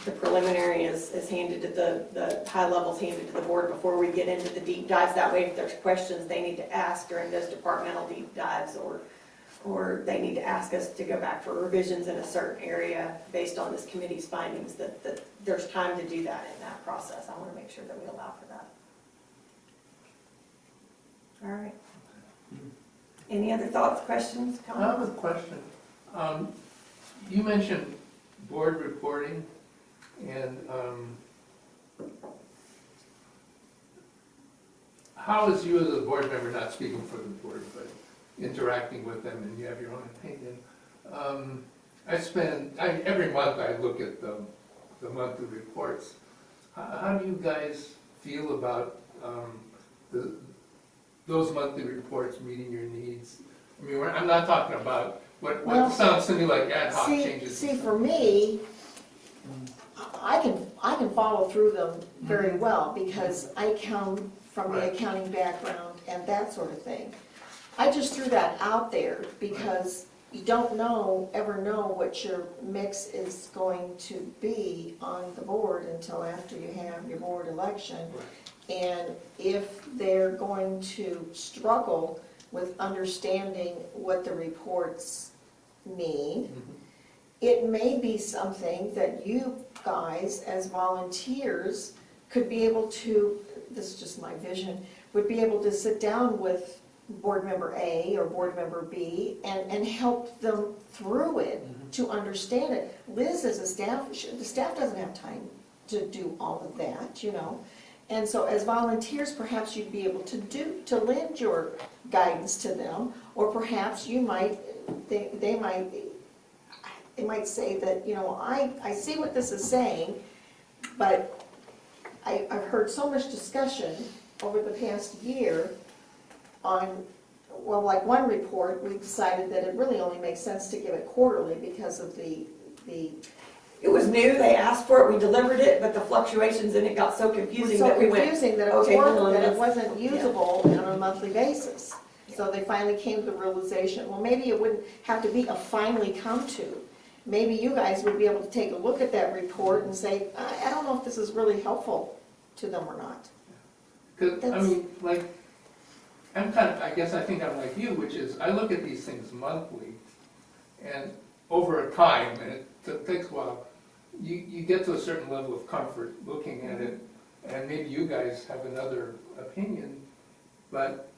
the preliminary is handed to the high levels handed to the board before we get into the deep dives. That way, if there's questions they need to ask during those departmental deep dives, or they need to ask us to go back for revisions in a certain area based on this committee's findings, that there's time to do that in that process. I want to make sure that we allow for that. All right. Any other thoughts, questions, I comments? have a question. You mentioned board reporting, and how is you as a board member, not speaking for the board, but interacting with them, and you have your own opinion? Every month I look at the monthly reports. How do you guys feel about those monthly reports meeting your needs? I mean, I'm not talking about what Well, sounds to me like ad hoc changes. See, for me, I can follow through them very well, because I come from the Right. accounting background and that sort of thing. I just threw that out there because you don't ever know what your mix is going to be on the board until after you have your board election. Right. And if they're going to struggle with understanding what the reports mean, it may be something that you guys, as volunteers, could be able to, this is just my vision, would be able to sit down with board member A or board member B and help them through it to understand it. Liz, as a staff, the staff doesn't have time to do all of that, you know. And so as volunteers, perhaps you'd be able to lend your guidance to them, or perhaps you might, they might say that, you know, I see what this is saying, but I've heard so much discussion over the past year on, well, like one report, we decided that it really only makes sense to give it quarterly because of the It was new, they asked for it, we delivered it, but the fluctuations in it got so confusing that we went, confusing that it was okay, hold horrible, on, that it let's- wasn't usable on a monthly basis. So they finally came to the realization, well, maybe it wouldn't have to be a finally come to. Maybe you guys would be able to take a look at that report and say, I don't know if this is really helpful to them or not. Because, I That's- mean, like, I guess I think I'm like you, which is, I look at these things monthly, and over a time, and it takes a while, you get to a certain level of comfort looking at it, and maybe you guys have another opinion, but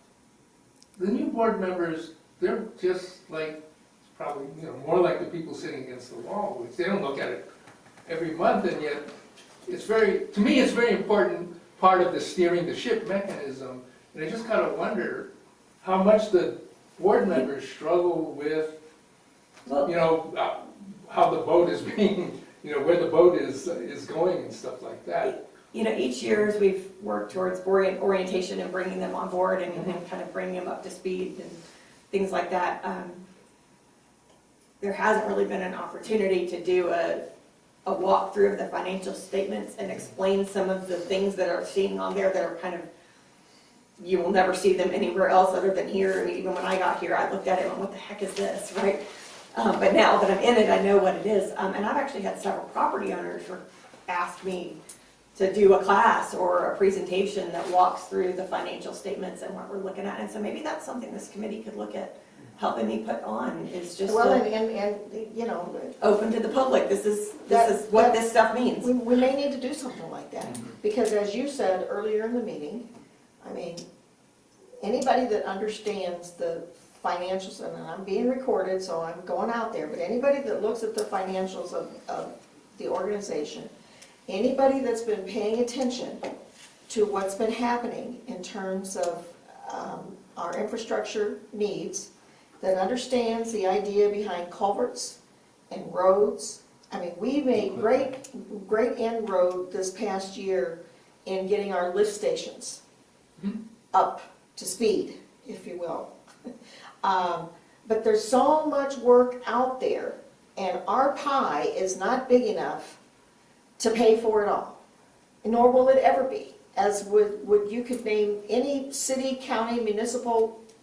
the new board members, they're just like, probably, you know, more like the people sitting against the wall, which they don't look at it every month, and yet, to me, it's very important part of the steering the ship mechanism, and I just kind of wonder how much the board members struggle with, well, you know, how the boat is being, you know, where the boat is going and stuff like that. you know, each year as we've worked towards orientation and bringing them on board and kind of bringing them up to speed and things like that, there hasn't really been an opportunity to do a walkthrough of the financial statements and explain some of the things that are seen on there that are kind of, you will never see them anywhere else other than here. I mean, even when I got here, I looked at it and went, what the heck is this, right? But now that I'm in it, I know what it is. And I've actually had several property owners ask me to do a class or a presentation that walks through the financial statements and what we're looking at. And so maybe that's something this committee could look at helping me put on, is just Well, to and, you know, open to the public. This is That- what that- this stuff means. we may need to do something like that. Because as you said earlier in the meeting, I mean, anybody that understands the financials, and I'm being recorded, so I'm going out there, but anybody that looks at the financials of the organization, anybody that's been paying attention to what's been happening in terms of our infrastructure needs, that understands the idea behind culverts and roads. I mean, we made great inroad this past year in getting our lift stations up to speed, if you will. But there's so much work out there, and our pie is not big enough to pay for it all, nor will it ever be. As would you could name any city, county,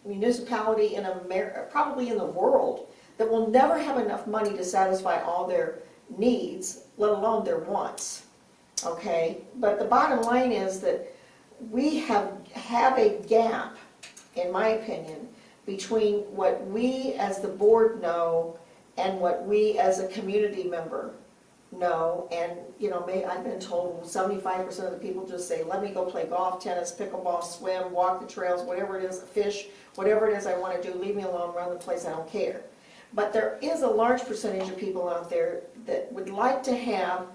municipality in America, probably in the world, that will never have enough money to satisfy all their needs, let alone their wants. Okay? But the bottom line is that we have a gap, in my opinion, between what we as the board know and what we as a community member know. And, you know, I've been told 75% of the people just say, let me go play golf, tennis, pickleball, swim, walk the trails, whatever it is, fish, whatever it is I want to do, leave me alone, run the place, I don't care. But there is a large percentage of people out there that would like to have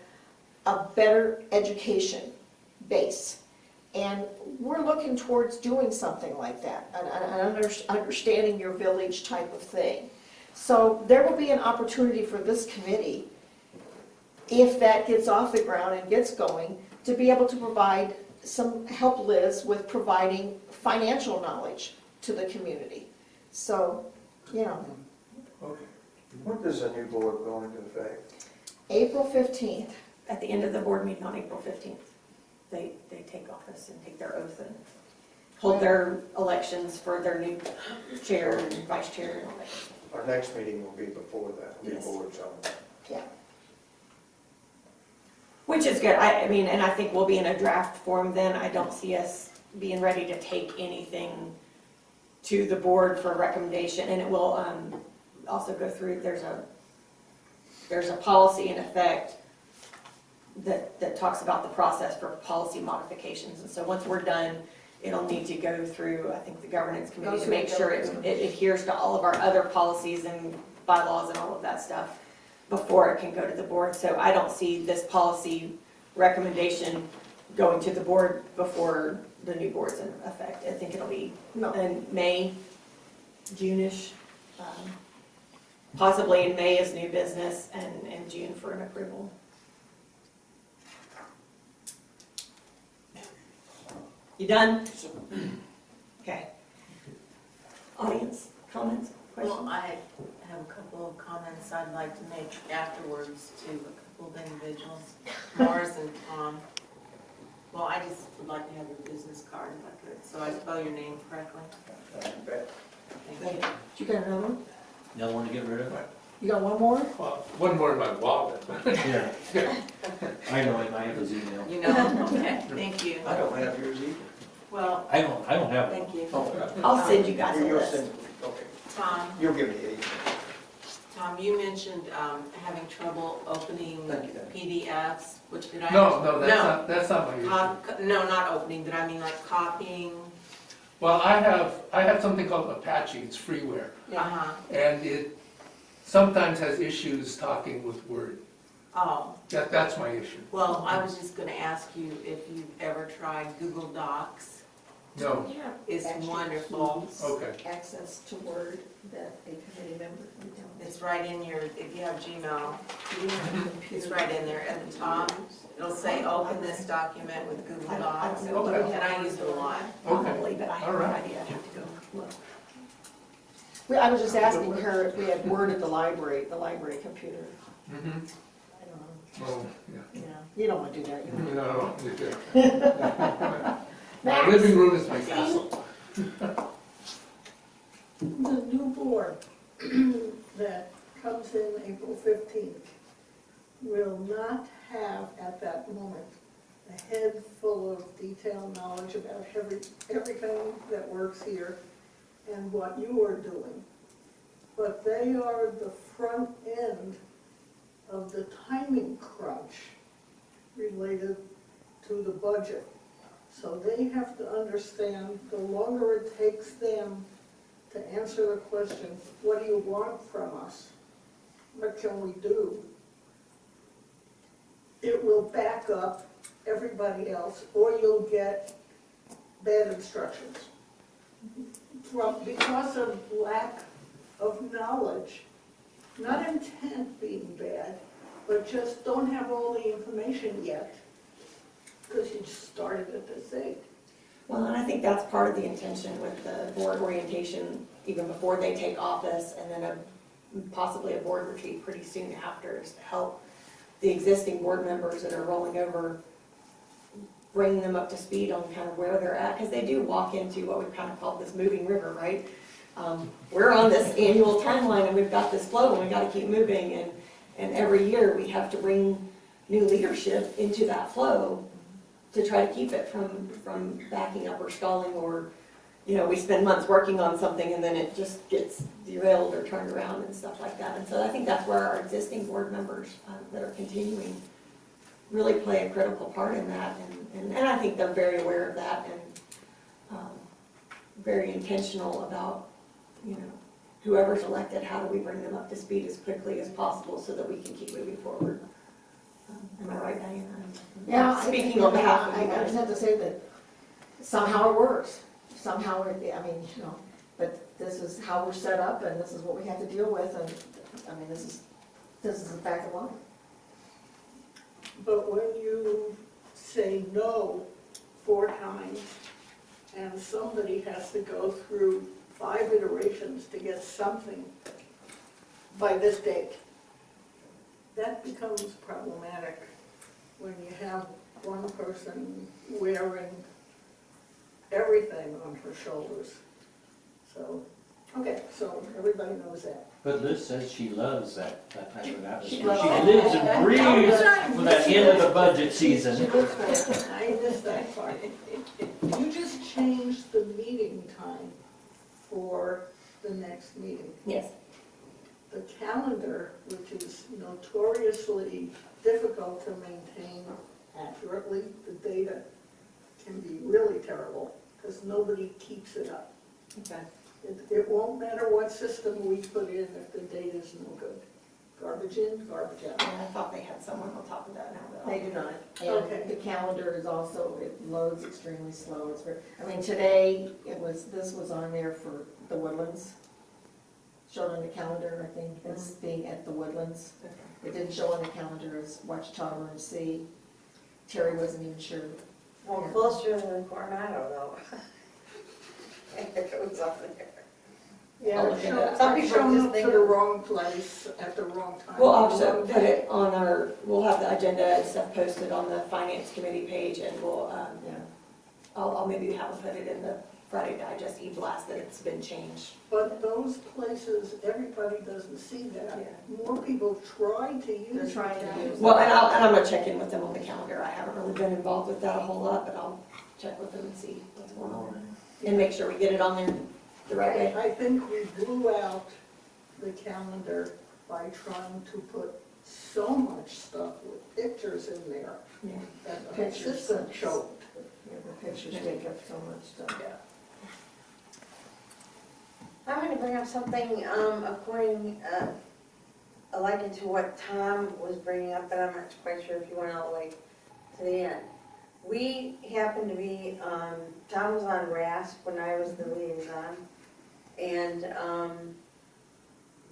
a better education base. And we're looking towards doing something like that, an understanding your village type of thing. So there will be an opportunity for this committee, if that gets off the ground and gets going, to be able to provide some help Liz with providing financial knowledge to the community. So, you know, Okay. When does a new board go into effect? April 15th. At the end of the board meeting on April 15th, they take office and take their oath and hold their elections for their new chair and vice chair and all that. Our next meeting will be before that, new Yes. board's on. Yeah. Which is good. I mean, and I think we'll be in a draft form then. I don't see us being ready to take anything to the board for recommendation. And it will also go through, there's a policy in effect that talks about the process for policy modifications. And so once we're done, it'll need to go through, I think, the governance committee to make sure it adheres to all of our other policies and bylaws and all of that stuff before it can go to the board. So I don't see this policy recommendation going to the board before the new board's in effect. I think it'll be in May, June-ish, possibly in May as new business and in June for an approval. You done? Okay. Audience comments, questions? Well, I have a couple of comments I'd like to make afterwards to a couple of individuals, Morris and Tom. Well, I just would like to have your business card if I could, so I spell your name correctly. Thank you. You got another one? Another one to get rid of? You got one more? Well, one more in my wallet. Yeah. I know him, I have his email. You know, okay, thank you. I don't have yours either. Well, I don't have one. thank you. I'll send you guys a You'll list. send, okay, Tom, you'll give me the email. Tom, you mentioned having trouble opening Thank you. PDFs, which did I? No, that's not my issue. No, not opening, but I mean like copying. Well, I have something called Apache, it's freeware, Uh-huh. and it sometimes has issues talking with Word. Oh, That's my issue. well, I was just gonna ask you if you've ever tried Google Docs. No, Yeah. It's Extra wonderful. keys, okay. Access to Word that a committee member can do. It's right in your, if you have Gmail, it's right in there at the top. It'll say, open this document with Google I Docs. don't know. Okay. And I use it a lot. Probably, but I have All no right. idea. I have to go look. I was just asking her if we had Word at the library computer. Mm-hmm. I don't know. Oh, yeah. Yeah, you don't want to do that. You know. No, you do. My living room is my castle. The new board that comes in April 15th will not have at that moment a head full of detailed knowledge about everything that works here and what you are doing. But they are the front end of the timing crunch related to the budget. So they have to understand, the longer it takes them to answer the question, what do you want from us? What can we do? It will back up everybody else, or you'll get bad instructions. Because of lack of knowledge, not intent being bad, but just don't have all the information yet, because you just started at this age. Well, and I think that's part of the intention with the board orientation, even before they take office, and then possibly a board retreat pretty soon after, is to help the existing board members that are rolling over, bring them up to speed on kind of where they're at, because they do walk into what we kind of call this moving river, right? We're on this annual timeline, and we've got this flow, and we got to keep moving, and every year we have to bring new leadership into that flow to try to keep it from backing up or stalling, or, you know, we spend months working on something and then it just gets derailed or turned around and stuff like that. And so I think that's where our existing board members that are continuing really play a critical part in that. And I think they're very aware of that and very intentional about, you know, whoever's elected, how do we bring them up to speed as quickly as possible so that we can keep moving forward. Am I right, Diana? Yeah, Speaking on behalf of you I guys. just have to say that somehow it works. Somehow, I mean, you know, but this is how we're set up and this is what we have to deal with, and, I mean, this is the fact of life. But when you say no 4 times and somebody has to go through 5 iterations to get something by this date, that becomes problematic when you have one person wearing everything on her shoulders. So, okay, so everybody knows that. But Liz says she loves that type of atmosphere. She loves it. lives and breathes for that end of the budget season. I missed that part. You just changed the meeting time for the next meeting. Yes. The calendar, which is notoriously difficult to maintain accurately, the data can be really terrible because nobody keeps it up. Okay. It won't matter what system we put in if the data's no good. Garbage in, garbage out. Yeah, I thought they had someone on top of that now. But They do not. Okay. And the calendar is also, it loads extremely slow. It's very, I mean, today, this was on there for the Woodlands. Showed on the calendar, I think, as being at the Woodlands. It didn't show on the calendar as Watchtower and C. Terry wasn't even sure. Well, closer than Coronado, though. If it was up there. Yeah, I'll look into that. Some I've people shown just up think to the of- wrong place at the wrong time. We'll also put it on our, we'll have the agenda and stuff posted on the Finance Committee page, and we'll, Yeah. I'll maybe have them put it in the Friday Digest e-blast that it's been changed. But those places, everybody doesn't see that. More people try to use. They're trying to that. use Well, and I'm gonna check in with them on the calendar. I haven't really been involved with that a whole lot, but I'll check with them and see what's going on. And make sure we get it on there the right way. I think we blew out the calendar by trying to put so much stuff with pictures in there Yeah. that the Pictures. system choked. Yeah, the pictures take up so much stuff. I'm going to bring up something according, aligned to what Tom was bringing up, but I'm not quite sure if you went all the way to the end. We happen to be, Tom was on RASP when I was the liaison, and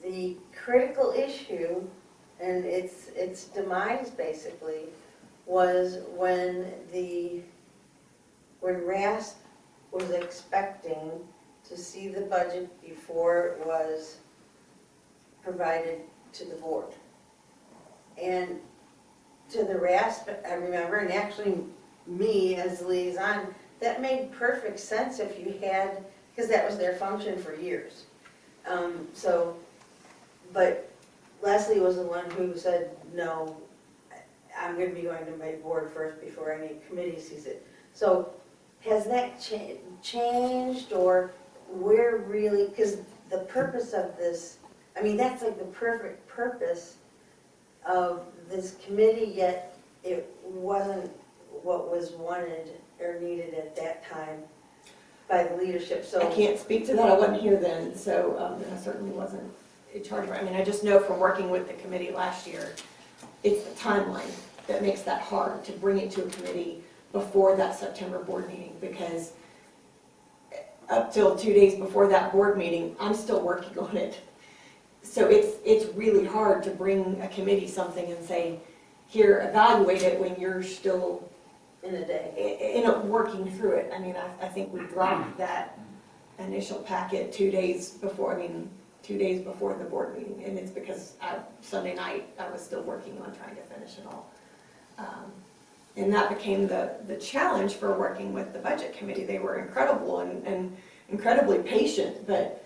the critical issue, and its demise basically, was when RASP was expecting to see the budget before it was provided to the board. And to the RASP, I remember, and actually me as the liaison, that made perfect sense if you had, because that was their function for years. But Leslie was the one who said, no, I'm gonna be going to my board first before any committee sees it. So has that changed, or where really, because the purpose of this, I mean, that's like the perfect purpose of this committee, yet it wasn't what was wanted or needed at that time by the leadership, so. I can't speak to that, I wasn't here then, so I certainly wasn't in charge of it. I mean, I just know from working with the committee last year, it's the timeline that makes that hard to bring it to a committee before that September board meeting, because up till 2 days before that board meeting, I'm still working on it. So it's really hard to bring a committee something and say, here, evaluate it when you're still In a day. working through it. I mean, I think we dropped that initial packet 2 days before, 2 days before the board meeting, and it's because Sunday night, I was still working on trying to finish it all. And that became the challenge for working with the budget committee. They were incredible and incredibly patient, but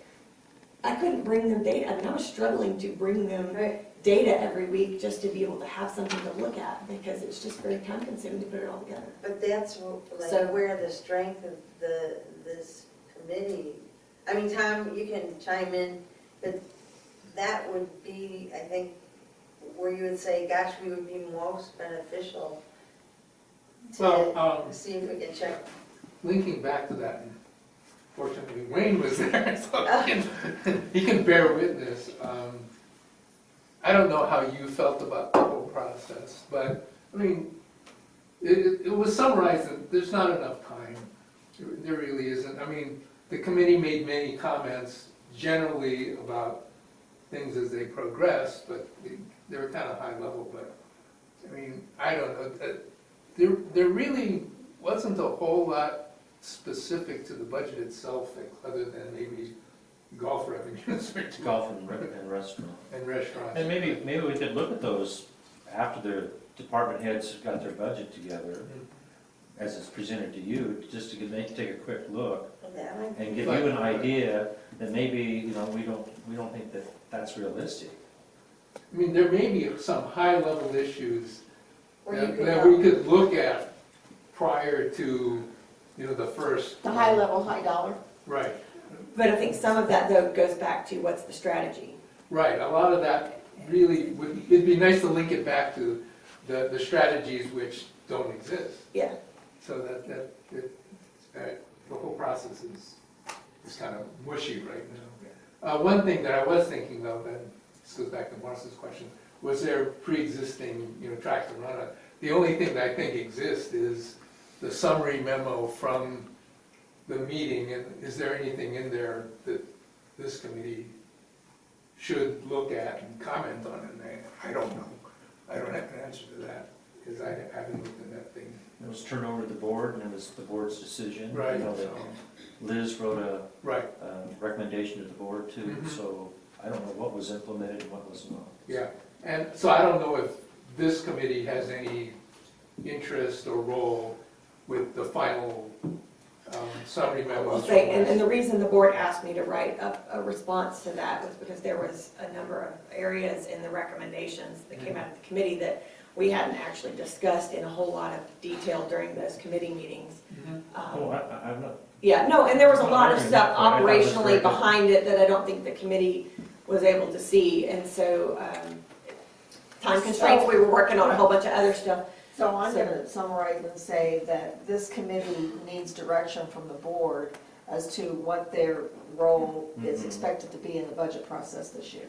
I couldn't bring them data. I mean, I was struggling to bring them data every week just to be able to have something to look at, because it's just very time consuming to put it all together. But that's So- where the strength of this committee, I mean, Tom, you can chime in, but that would be, I think, where you would say, gosh, we would be most beneficial to Well, see if we can check. linking back to that, and fortunately Wayne was there, so he can bear witness. I don't know how you felt about the whole process, but, I mean, it was summarized that there's not enough time. There really isn't. I mean, the committee made many comments generally about things as they progressed, but they were kind of high level, but, I mean, I don't know. There really wasn't a whole lot specific to the budget itself, other than maybe golf revenues or two. Golf and restaurant. And restaurants. And maybe we could look at those after the department heads got their budget together, as it's presented to you, just to take a quick look and give you an idea that maybe, we don't think that that's realistic. I mean, there may be some high-level issues Where you that could that we could look at prior to, the first. The high level, high dollar. Right, But I think some of that, though, goes back to what's the strategy. right. A lot of that really it'd be nice to link it back to the strategies which don't exist. Yeah. So that the whole process is kind of mushy right now. One thing that I was thinking of, and this goes back to Morris's question, was there pre-existing, tracks to run on? The only thing that I think exists is the summary memo from the meeting, and is there anything in there that this committee should look at and comment on? And I don't know. I don't have an answer to that, because I haven't looked at that thing. It was turned over to the board, and it was the board's decision. Right. That Liz wrote a Right, recommendation to the board too, Mhm. so I don't know what was implemented and what was not. yeah. And so I don't know if this committee has any interest or role with the final summary memo. I'll say, and the reason the board asked me to write up a response to that was because there was a number of areas in the recommendations that came out of the committee that we hadn't actually discussed in a whole lot of detail during those committee meetings. Mhm. Oh, I'm not, Yeah, no, and there was a lot of stuff I thought it was very operationally good. behind it that I don't think the committee was able to see, and so, time constraints, we were working on a whole bunch of other stuff. So I'm gonna summarize and say that this committee needs direction from the board as to what their role is Mhm. expected to be in the budget process this year.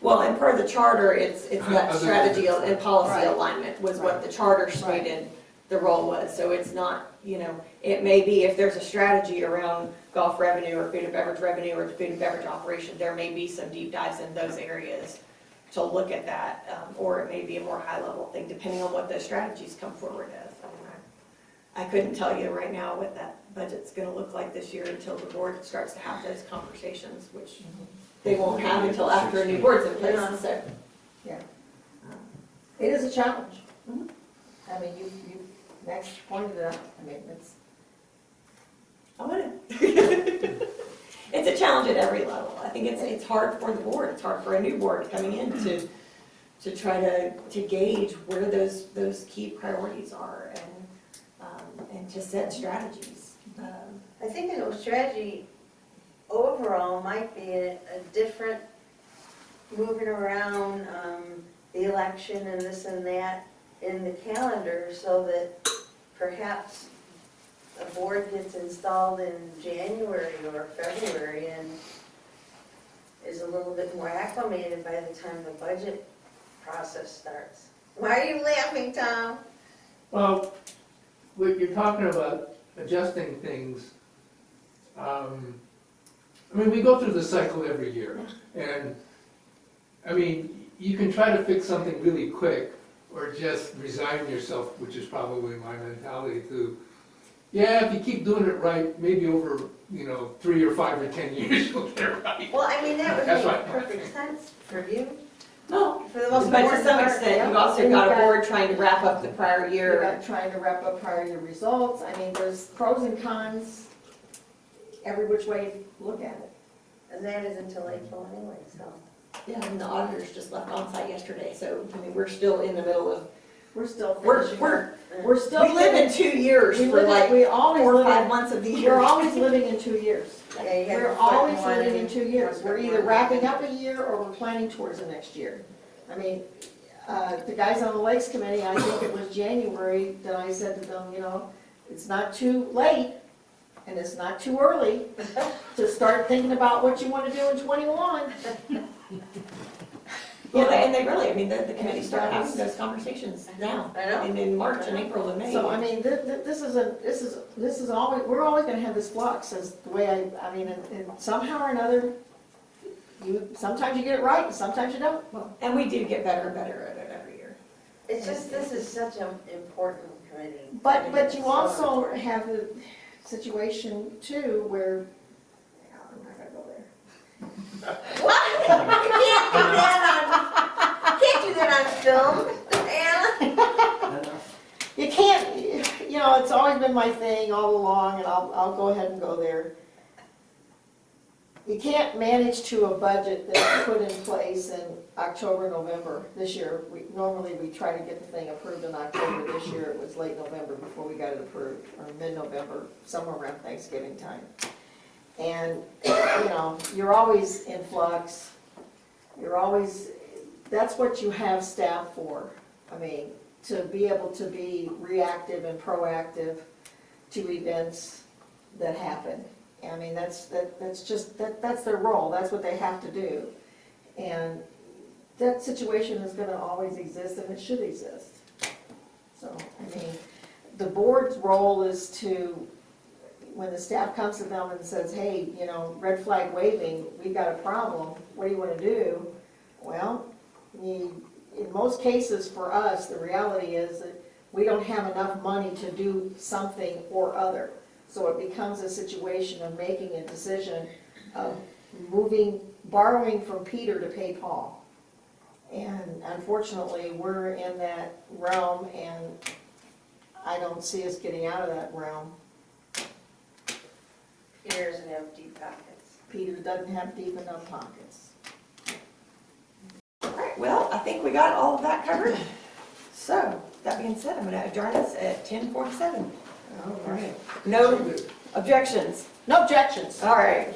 Well, and per the charter, it's that Other strategy than- and policy Right. alignment was what the charter stated the role was. So it's not, it may be if there's a strategy around golf revenue or food and beverage revenue or food and beverage operation, there may be some deep dives in those areas to look at that, or it may be a more high-level thing, depending on what those strategies come forward as. I mean, I couldn't tell you right now what that budget's gonna look like this year until the board starts to have those conversations, which they won't have until after a new board's in place, so. It is a challenge. Mhm. I mean, you Max pointed it out, I mean, it's, I want to. It's a challenge at every level. I think it's hard for the board. It's hard for a new board coming in to try to gauge where those key priorities are and to set strategies. I think a strategy overall might be a different moving around the election and this and that in the calendar so that perhaps a board gets installed in January or February and is a little bit more acclimated by the time the budget process starts. Why are you laughing, Tom? Well, what you're talking about adjusting things, I mean, we go through the cycle every year. And, I mean, you can try to fix something really quick or just resign yourself, which is probably my mentality to, yeah, if you keep doing it right, maybe over, 3 or 5 or 10 years you'll get it right. Well, I mean, that would That's make right. perfect sense for you. No, For the most but to important some part, extent, yeah. you've also got a board trying to wrap up the prior You're year. trying to wrap up prior year results. I mean, there's pros and cons every which way you look at it. And that is until April anyway, so. Yeah, and the auditors just left on site yesterday, so, I mean, we're still in the middle of, We're still we're we're still. we live in 2 years We for live in- like we always 4 or live 5 in- months of the year. We're always living in 2 years. Yeah, you have We're to put always one living in in- 2 years. We're either wrapping up a year or we're planning towards the next year. I mean, the guys on the Lakes Committee, I think it was January, that I said to them, it's not too late and it's not too early to start thinking about what you want to do in '21. Well, and they really, I mean, the committee started having those conversations now, I know. and in March and April and May. So, I mean, this is always, we're always gonna have this flux as the way I mean, and somehow or another, sometimes you get it right and sometimes you don't. And we do get better and better at it every year. It's just, this is such an important committee. But It's you so also important. have the situation too where, I'm not gonna go there. What? You can't do that on film, Anna. You can't, it's always been my thing all along, and I'll go ahead and go there. You can't manage to a budget that's put in place in October, November. This year, normally we try to get the thing approved in October. This year, it was late November before we got it approved, or mid-November, somewhere around Thanksgiving time. And, you're always in flux. That's what you have staff for. I mean, to be able to be reactive and proactive to events that happen. I mean, that's their role, that's what they have to do. And that situation is gonna always exist, and it should exist. So, I mean, the board's role is to, when the staff comes to them and says, hey, red flag waving, we've got a problem, what do you wanna do? Well, in most cases for us, the reality is that we don't have enough money to do something or other. So it becomes a situation of making a decision of borrowing from Peter to pay Paul. And unfortunately, we're in that realm, and I don't see us getting out of that realm. Peter doesn't have deep pockets. Peter doesn't have deep enough pockets. All right, well, I think we got all of that covered. So, that being said, I'm gonna adjourn us at 10:47. All right. No objections? No objections. All right.